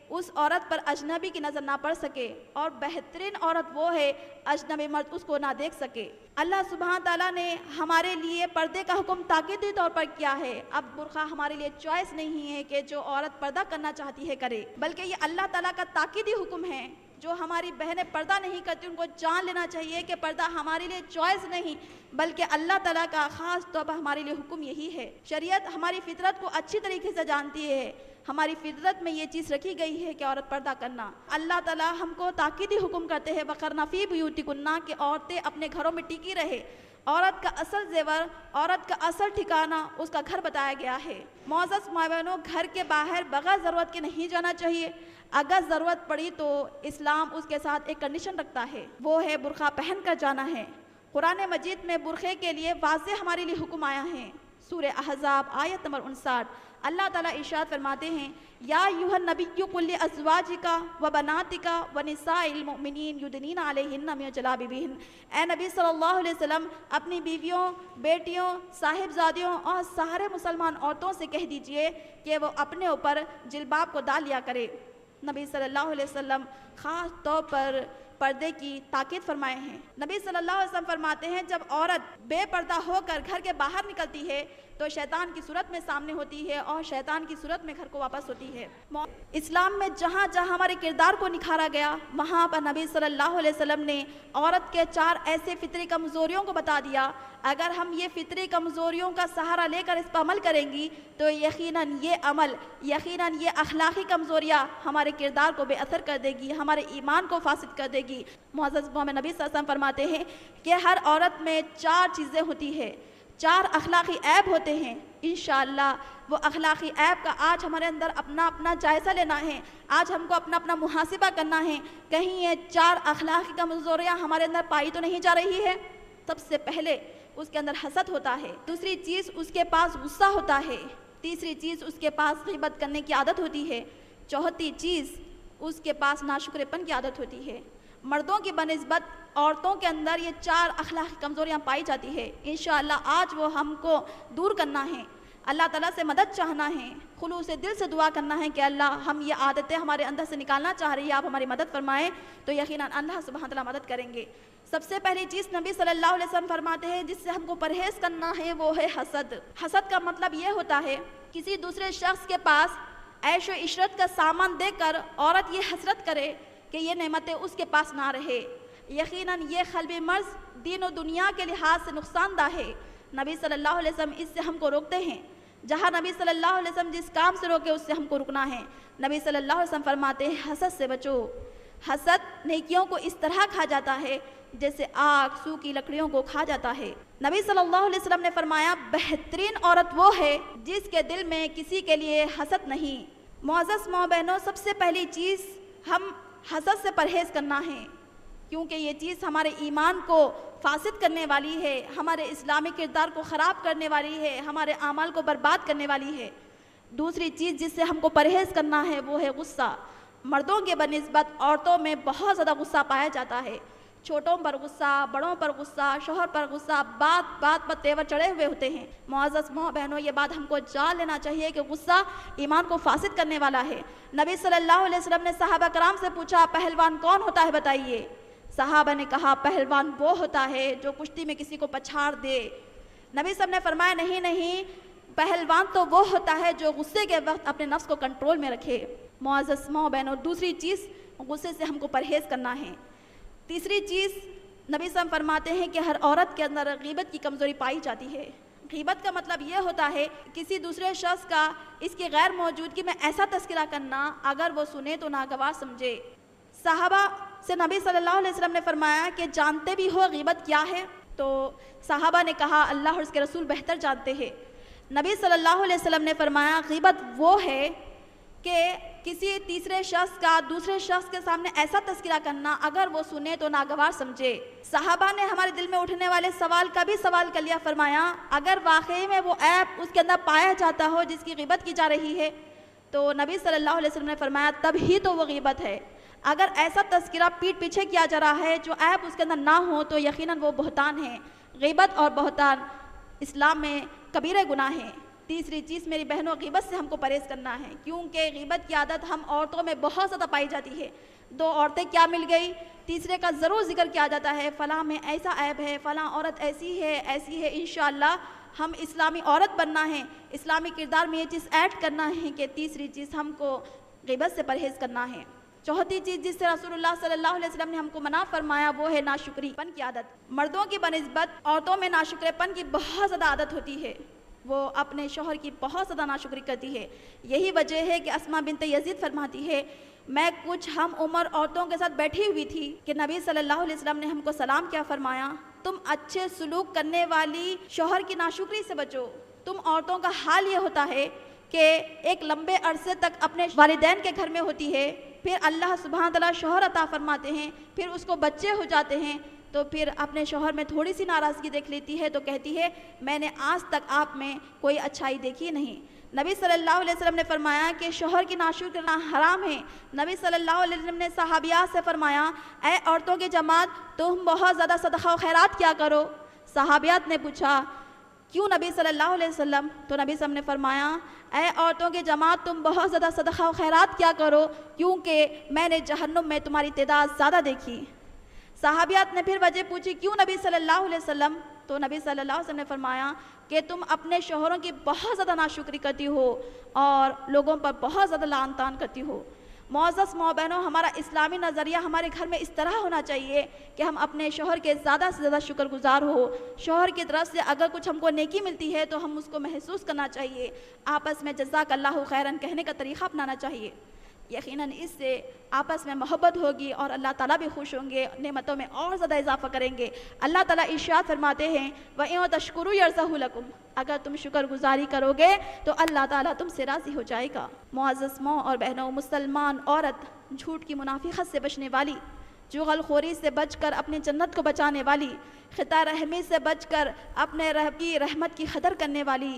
اس عورت پر اجنبی کی نظر نہ پڑ سکے، اور بہترین عورت وہ ہے اجنبی مرد اس کو نہ دیکھ سکے۔ اللہ سبحانہ تعالیٰ نے ہمارے لیے پردے کا حکم تاکیدی طور پر کیا ہے۔ اب برقع ہمارے لیے چوائس نہیں ہے کہ جو عورت پردہ کرنا چاہتی ہے کرے، بلکہ یہ اللہ تعالیٰ کا تاکیدی حکم ہے۔ جو ہماری بہنیں پردہ نہیں کرتی ان کو جان لینا چاہیے کہ پردہ ہمارے لیے چوائس نہیں، بلکہ اللہ تعالیٰ کا خاص طور پر ہمارے لیے حکم یہی ہے۔ شریعت ہماری فطرت کو اچھی طریقے سے جانتی ہے، ہماری فطرت میں یہ چیز رکھی گئی ہے کہ عورت پردہ کرنا۔ اللہ تعالیٰ ہم کو تاکیدی حکم کرتے ہیں وَقَرْنَ فِي بُيُوتِكُنَّ کہ عورتیں اپنے گھروں میں ٹکی رہے۔ عورت کا اصل زیور، عورت کا اصل ٹھکانہ اس کا گھر بتایا گیا ہے۔ معزز ماں بہنوں، گھر کے باہر بغیر ضرورت کے نہیں جانا چاہیے۔ اگر ضرورت پڑی تو اسلام اس کے ساتھ ایک کنڈیشن رکھتا ہے، وہ ہے برقع پہن کر جانا ہے۔ قرآن مجید میں برقعے کے لیے واضح ہمارے لیے حکم آیا ہے۔ سورہ احزاب آیت نمبر 59 اللہ تعالیٰ ارشاد فرماتے ہیں، یا ایھا النبی قل لازواجک وبناتک ونساء المؤمنین یدنین علیہن من جلابیبہن۔ اے نبی صلی اللہ علیہ وسلم، اپنی بیویوں، بیٹیوں، صاحبزادیوں اور سارے مسلمان عورتوں سے کہہ دیجئے کہ وہ اپنے اوپر جلباب کو ڈال لیا کرے۔ نبی صلی اللہ علیہ وسلم خاص طور پر پردے کی تاکید فرمائے ہیں۔ نبی صلی اللہ علیہ وسلم فرماتے ہیں، جب عورت بے پردہ ہو کر گھر کے باہر نکلتی ہے تو شیطان کی صورت میں سامنے ہوتی ہے اور شیطان کی صورت میں گھر کو واپس ہوتی ہے۔ اسلام میں جہاں جہاں ہمارے کردار کو نکھارا گیا، وہاں پر نبی صلی اللہ علیہ وسلم نے عورت کے 4 ایسے فطری کمزوریوں کو بتا دیا۔ اگر ہم یہ فطری کمزوریوں کا سہارا لے کر اس پر عمل کریں گی تو یقیناً یہ عمل، یقیناً یہ اخلاقی کمزوریاں ہمارے کردار کو بے اثر کر دے گی، ہمارے ایمان کو فاسد کر دے گی۔ معزز محمد نبی صلی اللہ علیہ وسلم فرماتے ہیں کہ ہر عورت میں 4 چیزیں ہوتی ہیں، 4 اخلاقی عیب ہوتے ہیں، انشاءاللہ وہ اخلاقی عیب کا آج ہمارے اندر اپنا جائزہ لینا ہے، آج ہم کو اپنا محاسبہ کرنا ہے، کہیں یہ 4 اخلاقی کمزوریاں ہمارے اندر پائی تو نہیں جا رہی ہے۔ سب سے پہلے اس کے اندر حسد ہوتا ہے، دوسری چیز اس کے پاس غصہ ہوتا ہے، تیسری چیز اس کے پاس غیبت کرنے کی عادت ہوتی ہے، چوتھی چیز اس کے پاس ناشکر پن کی عادت ہوتی ہے۔ مردوں کی بنسبت عورتوں کے اندر یہ 4 اخلاقی کمزوریاں پائی جاتی ہے، انشاءاللہ آج وہ ہم کو دور کرنا ہے، اللہ تعالیٰ سے مدد چاہنا ہے، خلوص دل سے دعا کرنا ہے کہ اللہ ہم یہ عادتیں ہمارے اندر سے نکالنا چاہ رہی ہے، آپ ہماری مدد فرمائیں، تو یقیناً اللہ سبحانہ تعالیٰ مدد کریں گے۔ سب سے پہلی چیز نبی صلی اللہ علیہ وسلم فرماتے ہیں جس سے ہم کو پرہیز کرنا ہے وہ ہے حسد۔ حسد کا مطلب یہ ہوتا ہے کسی دوسرے شخص کے پاس عیش و عشرت کا سامان دے کر عورت یہ حسرت کرے کہ یہ نعمتیں اس کے پاس نہ رہے۔ یقیناً یہ قلبی مرض دین و دنیا کے لحاظ سے نقصان دہ ہے، نبی صلی اللہ علیہ وسلم اس سے ہم کو روکتے ہیں، جہاں نبی صلی اللہ علیہ وسلم جس کام سے روکے اس سے ہم کو رکنا ہے۔ نبی صلی اللہ علیہ وسلم فرماتے ہیں حسد سے بچو، حسد نیکیوں کو اس طرح کھا جاتا ہے جیسے آگ سوکھی لکڑیوں کو کھا جاتا ہے۔ نبی صلی اللہ علیہ وسلم نے فرمایا بہترین عورت وہ ہے جس کے دل میں کسی کے لیے حسد نہیں۔ معزز ماں بہنوں، سب سے پہلی چیز ہم حسد سے پرہیز کرنا ہے، کیونکہ یہ چیز ہمارے ایمان کو فاسد کرنے والی ہے، ہمارے اسلامی کردار کو خراب کرنے والی ہے، ہمارے اعمال کو برباد کرنے والی ہے۔ دوسری چیز جس سے ہم کو پرہیز کرنا ہے وہ ہے غصہ۔ مردوں کے بنسبت عورتوں میں بہت زیادہ غصہ پایا جاتا ہے، چھوٹوں پر غصہ، بڑوں پر غصہ، شوہر پر غصہ، بات پر تیور چڑھے ہوئے ہوتے ہیں۔ معزز ماں بہنوں، یہ بات ہم کو جان لینا چاہیے کہ غصہ ایمان کو فاسد کرنے والا ہے۔ نبی صلی اللہ علیہ وسلم نے صحابہ کرام سے پوچھا پہلوان کون ہوتا ہے بتائیے؟ صحابہ نے کہا پہلوان وہ ہوتا ہے جو کشتی میں کسی کو پچھاڑ دے۔ نبی صلی اللہ علیہ وسلم نے فرمایا نہیں، پہلوان تو وہ ہوتا ہے جو غصے کے وقت اپنے نفس کو کنٹرول میں رکھے۔ معزز ماں بہنوں، دوسری چیز غصے سے ہم کو پرہیز کرنا ہے۔ تیسری چیز نبی صلی اللہ علیہ وسلم فرماتے ہیں کہ ہر عورت کے اندر غیبت کی کمزوری پائی جاتی ہے۔ غیبت کا مطلب یہ ہوتا ہے کسی دوسرے شخص کا اس کی غیر موجودگی میں ایسا تذکرہ کرنا اگر وہ سنے تو ناگوار سمجھے۔ صحابہ سے نبی صلی اللہ علیہ وسلم نے فرمایا کہ جانتے بھی ہو غیبت کیا ہے؟ تو صحابہ نے کہا اللہ اور اس کے رسول بہتر جانتے ہیں۔ نبی صلی اللہ علیہ وسلم نے فرمایا غیبت وہ ہے کہ کسی تیسرے شخص کا دوسرے شخص کے سامنے ایسا تذکرہ کرنا اگر وہ سنے تو ناگوار سمجھے۔ صحابہ نے ہمارے دل میں اٹھنے والے سوال کا بھی سوال کر لیا، فرمایا اگر واقعی میں وہ عیب اس کے اندر پایا جاتا ہو جس کی غیبت کی جا رہی ہے تو نبی صلی اللہ علیہ وسلم نے فرمایا تب ہی تو وہ غیبت ہے۔ اگر ایسا تذکرہ پیٹھ پیچھے کیا جا رہا ہے جو عیب اس کے اندر نہ ہو تو یقیناً وہ بہتان ہے۔ غیبت اور بہتان اسلام میں کبیرہ گناہ ہے۔ تیسری چیز میری بہنوں، غیبت سے ہم کو پرہیز کرنا ہے، کیونکہ غیبت کی عادت ہم عورتوں میں بہت زیادہ پائی جاتی ہے۔ 2 عورتیں کیا مل گئی، تیسرے کا ضرور ذکر کیا جاتا ہے، فلاں میں ایسا عیب ہے، فلاں عورت ایسی ہے انشاءاللہ ہم اسلامی عورت بننا ہے، اسلامی کردار میں یہ چیز ایڈ کرنا ہے کہ تیسری چیز ہم کو غیبت سے پرہیز کرنا ہے۔ چوتھی چیز جس سے رسول اللہ صلی اللہ علیہ وسلم نے ہم کو منع فرمایا وہ ہے ناشکری پن کی عادت۔ مردوں کی بنسبت عورتوں میں ناشکر پن کی بہت زیادہ عادت ہوتی ہے، وہ اپنے شوہر کی بہت زیادہ ناشکری کرتی ہے۔ یہی وجہ ہے کہ اسماء بنت یزید فرماتی ہے میں کچھ ہم عمر عورتوں کے ساتھ بیٹھی ہوئی تھی کہ نبی صلی اللہ علیہ وسلم نے ہم کو سلام کیا، فرمایا تم اچھے سلوک کرنے والی شوہر کی ناشکری سے بچو۔ تم عورتوں کا حال یہ ہوتا ہے کہ ایک لمبے عرصے تک اپنے والدین کے گھر میں ہوتی ہے، پھر اللہ سبحانہ تعالیٰ شوہر عطا فرماتے ہیں، پھر اس کو بچے ہو جاتے ہیں تو پھر اپنے شوہر میں تھوڑی سی ناراضگی دیکھ لیتی ہے تو کہتی ہے میں نے آج تک آپ میں کوئی اچھائی دیکھی نہیں۔ نبی صلی اللہ علیہ وسلم نے فرمایا کہ شوہر کی ناشکری کرنا حرام ہے۔ نبی صلی اللہ علیہ وسلم نے صحابیات سے فرمایا اے عورتوں کی جماعت تم بہت زیادہ صدقہ و خیرات کیا کرو۔ صحابیات نے پوچھا کیوں نبی صلی اللہ علیہ وسلم؟ تو نبی صلی اللہ علیہ وسلم نے فرمایا اے عورتوں کی جماعت تم بہت زیادہ صدقہ و خیرات کیا کرو کیونکہ میں نے جہنم میں تمہاری تعداد زیادہ دیکھی۔ صحابیات نے پھر وجہ پوچھی کیوں نبی صلی اللہ علیہ وسلم؟ تو نبی صلی اللہ علیہ وسلم نے فرمایا کہ تم اپنے شوہروں کی بہت زیادہ ناشکری کرتی ہو اور لوگوں پر بہت زیادہ لعن طعن کرتی ہو۔ معزز ماں بہنوں، ہمارا اسلامی نظریہ ہمارے گھر میں اس طرح ہونا چاہیے کہ ہم اپنے شوہر کے زیادہ سے زیادہ شکر گزار ہو۔ شوہر کی طرف سے اگر کچھ ہم کو نیکی ملتی ہے تو ہم اس کو محسوس کرنا چاہیے، آپس میں جزاک اللہ خیرن کہنے کا طریقہ اپنانا چاہیے۔ یقیناً اس سے آپس میں محبت ہوگی اور اللہ تعالیٰ بھی خوش ہوں گے، نعمتوں میں اور زیادہ اضافہ کریں گے۔ اللہ تعالیٰ ارشاد فرماتے ہیں وَإِن تَشْكُرُوا يَرْضَهُ لَكُمْ، اگر تم شکر گزاری کرو گے تو اللہ تعالیٰ تم سے راضی ہو جائے گا۔ معزز ماں اور بہنوں، مسلمان عورت جھوٹ کی منافقت سے بچنے والی، جغل خوری سے بچ کر اپنی جنت کو بچانے والی، خطا رحمی سے بچ کر اپنے رب کی رحمت کی قدر کرنے والی،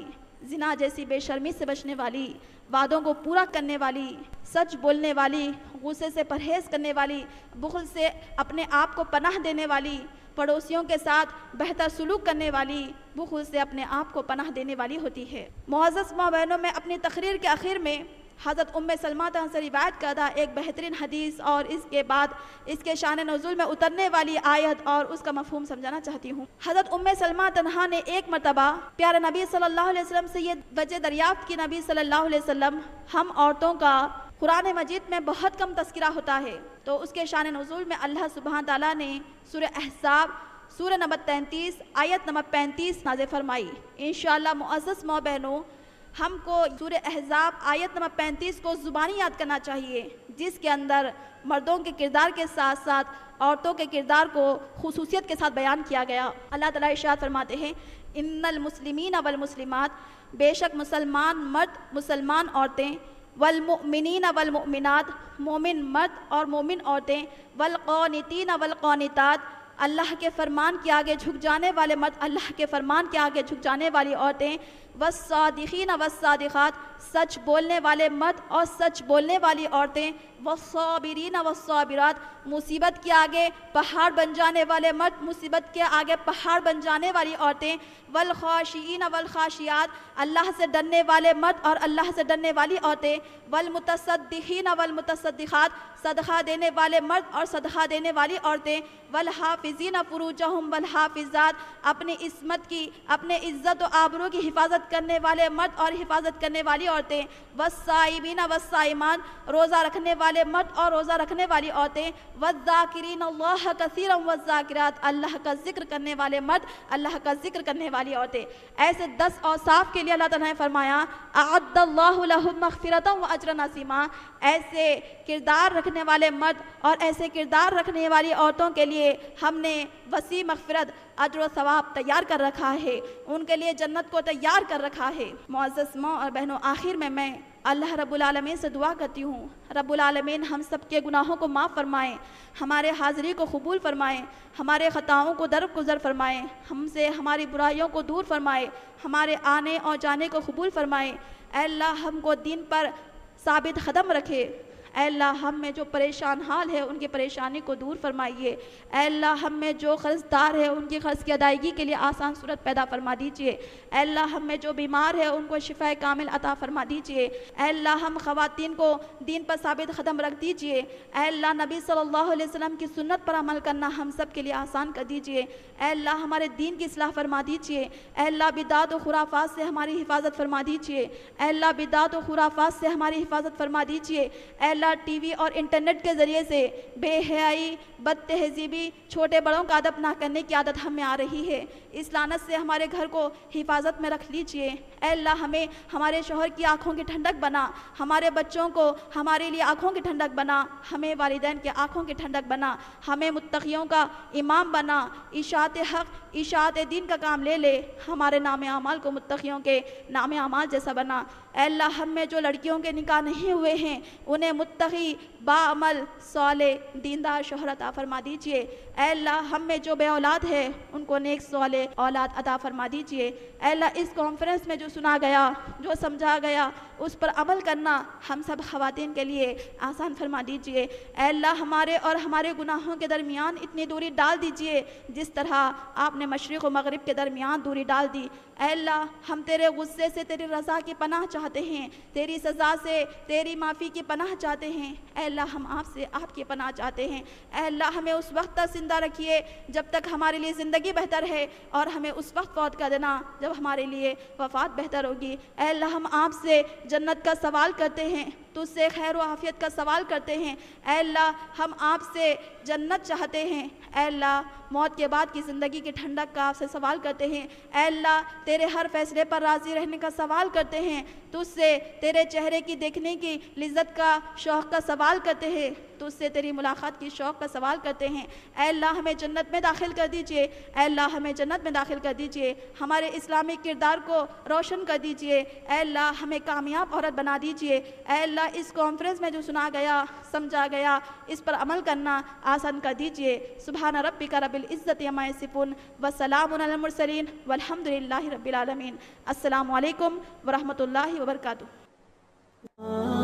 زنا جیسی بے شرمی سے بچنے والی، وعدوں کو پورا کرنے والی، سچ بولنے والی، غصے سے پرہیز کرنے والی، بخل سے اپنے آپ کو پناہ دینے والی، پڑوسیوں کے ساتھ بہتر سلوک کرنے والی، بخل سے اپنے آپ کو پناہ دینے والی ہوتی ہے۔ معزز ماں بہنوں، میں اپنی تقریر کے آخر میں حضرت ام سلمہ سے روایت کردہ ایک بہترین حدیث اور اس کے بعد اس کے شان نزول میں اترنے والی آیت اور اس کا مفہوم سمجھانا چاہتی ہوں۔ حضرت ام سلمہ تنہا نے ایک مرتبہ پیارے نبی صلی اللہ علیہ وسلم سے یہ وجہ دریافت کی، نبی صلی اللہ علیہ وسلم، ہم عورتوں کا قرآن مجید میں بہت کم تذکرہ ہوتا ہے، تو اس کے شان نزول میں اللہ سبحانہ تعالیٰ نے سورہ احزاب سورہ نمبر 33 آیت نمبر 35 نازل فرمائی۔ انشاءاللہ معزز ماں بہنوں، ہم کو سورہ احزاب آیت نمبر 35 کو زبانی یاد کرنا چاہیے، جس کے اندر مردوں کے کردار کے ساتھ ساتھ عورتوں کے کردار کو خصوصیت کے ساتھ بیان کیا گیا۔ اللہ تعالیٰ ارشاد فرماتے ہیں ان المسلمین والمسلمات، بے شک مسلمان مرد مسلمان عورتیں، والمؤمنین والمؤمنات، مومن مرد اور مومن عورتیں، والقانتین والقانتات، اللہ کے فرمان کے آگے جھک جانے والے مرد، اللہ کے فرمان کے آگے جھک جانے والی عورتیں، والصادقین والصادقات، سچ بولنے والے مرد اور سچ بولنے والی عورتیں، والصابرین والصابرات، مصیبت کے آگے پہاڑ بن جانے والے مرد، مصیبت کے آگے پہاڑ بن جانے والی عورتیں، والخاشعین والخاشعات، اللہ سے ڈرنے والے مرد اور اللہ سے ڈرنے والی عورتیں، والمتصدقین والمتصدقات، صدقہ دینے والے مرد اور صدقہ دینے والی عورتیں، والحافظین فروجہم والحافظات، اپنی عصمت کی، اپنے عزت و آبرو کی حفاظت کرنے والے مرد اور حفاظت کرنے والی عورتیں، والصائمین والصائمات، روزہ رکھنے والے مرد اور روزہ رکھنے والی عورتیں، والذاکرین اللہ کثیرا والذاکرات، اللہ کا ذکر کرنے والے مرد، اللہ کا ذکر کرنے والی عورتیں۔ ایسے 10 اوصاف کے لیے اللہ تعالیٰ نے فرمایا اعد اللہ لہم مغفرۃ واجرا عظیما، ایسے کردار رکھنے والے مرد اور ایسے کردار رکھنے والی عورتوں کے لیے ہم نے وسیع مغفرت، اجر و ثواب تیار کر رکھا ہے، ان کے لیے جنت کو تیار کر رکھا ہے۔ معزز ماں اور بہنوں، آخر میں اللہ رب العالمین سے دعا کرتی ہوں، رب العالمین ہم سب کے گناہوں کو معاف فرمائیں، ہمارے حاضری کو قبول فرمائیں، ہمارے خطاؤں کو درگزر فرمائیں، ہم سے ہماری برائیوں کو دور فرمائیں، ہمارے آنے اور جانے کو قبول فرمائیں۔ اے اللہ ہم کو دین پر ثابت قدم رکھے، اے اللہ ہم میں جو پریشان حال ہے ان کی پریشانی کو دور فرمائیے، اے اللہ ہم میں جو قرض دار ہے ان کی قرض کی ادائیگی کے لیے آسان صورت پیدا فرما دیجئے، اے اللہ ہم میں جو بیمار ہے ان کو شفاء کامل عطا فرما دیجئے، اے اللہ ہم خواتین کو دین پر ثابت قدم رکھ دیجئے، اے اللہ نبی صلی اللہ علیہ وسلم کی سنت پر عمل کرنا ہم سب کے لیے آسان کر دیجئے، اے اللہ ہمارے دین کی اصلاح فرما دیجئے، اے اللہ بدعات و خرافات سے ہماری حفاظت فرما دیجئے، اے اللہ بدعات و خرافات سے ہماری حفاظت فرما دیجئے، اے اللہ ٹی وی اور انٹرنیٹ کے ذریعے سے بے حیائی، بد تہذیبی، چھوٹے بڑوں کا ادب نہ کرنے کی عادت ہم میں آ رہی ہے، اس لعنت سے ہمارے گھر کو حفاظت میں رکھ لیجئے، اے اللہ ہمیں ہمارے شوہر کی آنکھوں کی ٹھنڈک بنا، ہمارے بچوں کو ہمارے لیے آنکھوں کی ٹھنڈک بنا، ہمیں والدین کے آنکھوں کی ٹھنڈک بنا، ہمیں متقیوں کا امام بنا، اشاعت حق، اشاعت دین کا کام لے لے، ہمارے نام اعمال کو متقیوں کے نام اعمال جیسا بنا، اے اللہ ہم میں جو لڑکیوں کے نکاح نہیں ہوئے ہیں انہیں متقی، باعمل، صالح، دیندار شوہر عطا فرما دیجئے، اے اللہ ہم میں جو بے اولاد ہے ان کو نیک صالح اولاد عطا فرما دیجئے، اے اللہ اس کانفرنس میں جو سنا گیا، جو سمجھا گیا اس پر عمل کرنا ہم سب خواتین کے لیے آسان فرما دیجئے، اے اللہ ہمارے اور ہمارے گناہوں کے درمیان اتنی دوری ڈال دیجئے جس طرح آپ نے مشرق و مغرب کے درمیان دوری ڈال دی، اے اللہ ہم تیرے غصے سے تیری رضا کی پناہ چاہتے ہیں، تیری سزا سے تیری معافی کی پناہ چاہتے ہیں، اے اللہ ہم آپ سے آپ کی پناہ چاہتے ہیں، اے اللہ ہمیں اس وقت تک زندہ رکھیے جب تک ہمارے لیے زندگی بہتر ہے اور ہمیں اس وقت فوت کر دینا جب ہمارے لیے وفات بہتر ہوگی، اے اللہ ہم آپ سے جنت کا سوال کرتے ہیں، تجھ سے خیر و عافیت کا سوال کرتے ہیں، اے اللہ ہم آپ سے جنت چاہتے ہیں، اے اللہ موت کے بعد کی زندگی کی ٹھنڈک کا آپ سے سوال کرتے ہیں، اے اللہ تیرے ہر فیصلے پر راضی رہنے کا سوال کرتے ہیں، تجھ سے تیرے چہرے کی دیکھنے کی لذت کا شوق کا سوال کرتے ہیں، تو اس سے تیری ملاقات کی شوق کا سوال کرتے ہیں۔ اے اللہ ہمیں جنت میں داخل کر دیجئے، اے اللہ ہمیں جنت میں داخل کر دیجئے، ہمارے اسلامی کردار کو روشن کر دیجئے، اے اللہ ہمیں کامیاب عورت بنا دیجئے۔ اے اللہ اس کانفرنس میں جو سنا گیا، سمجھا گیا، اس پر عمل کرنا آسان کر دیجئے۔ سبحان ربک رب العزت عما یصفون وسلام علی المرسلین والحمد للہ رب العالمین۔ السلام علیکم ورحمۃ اللہ وبرکاتہ۔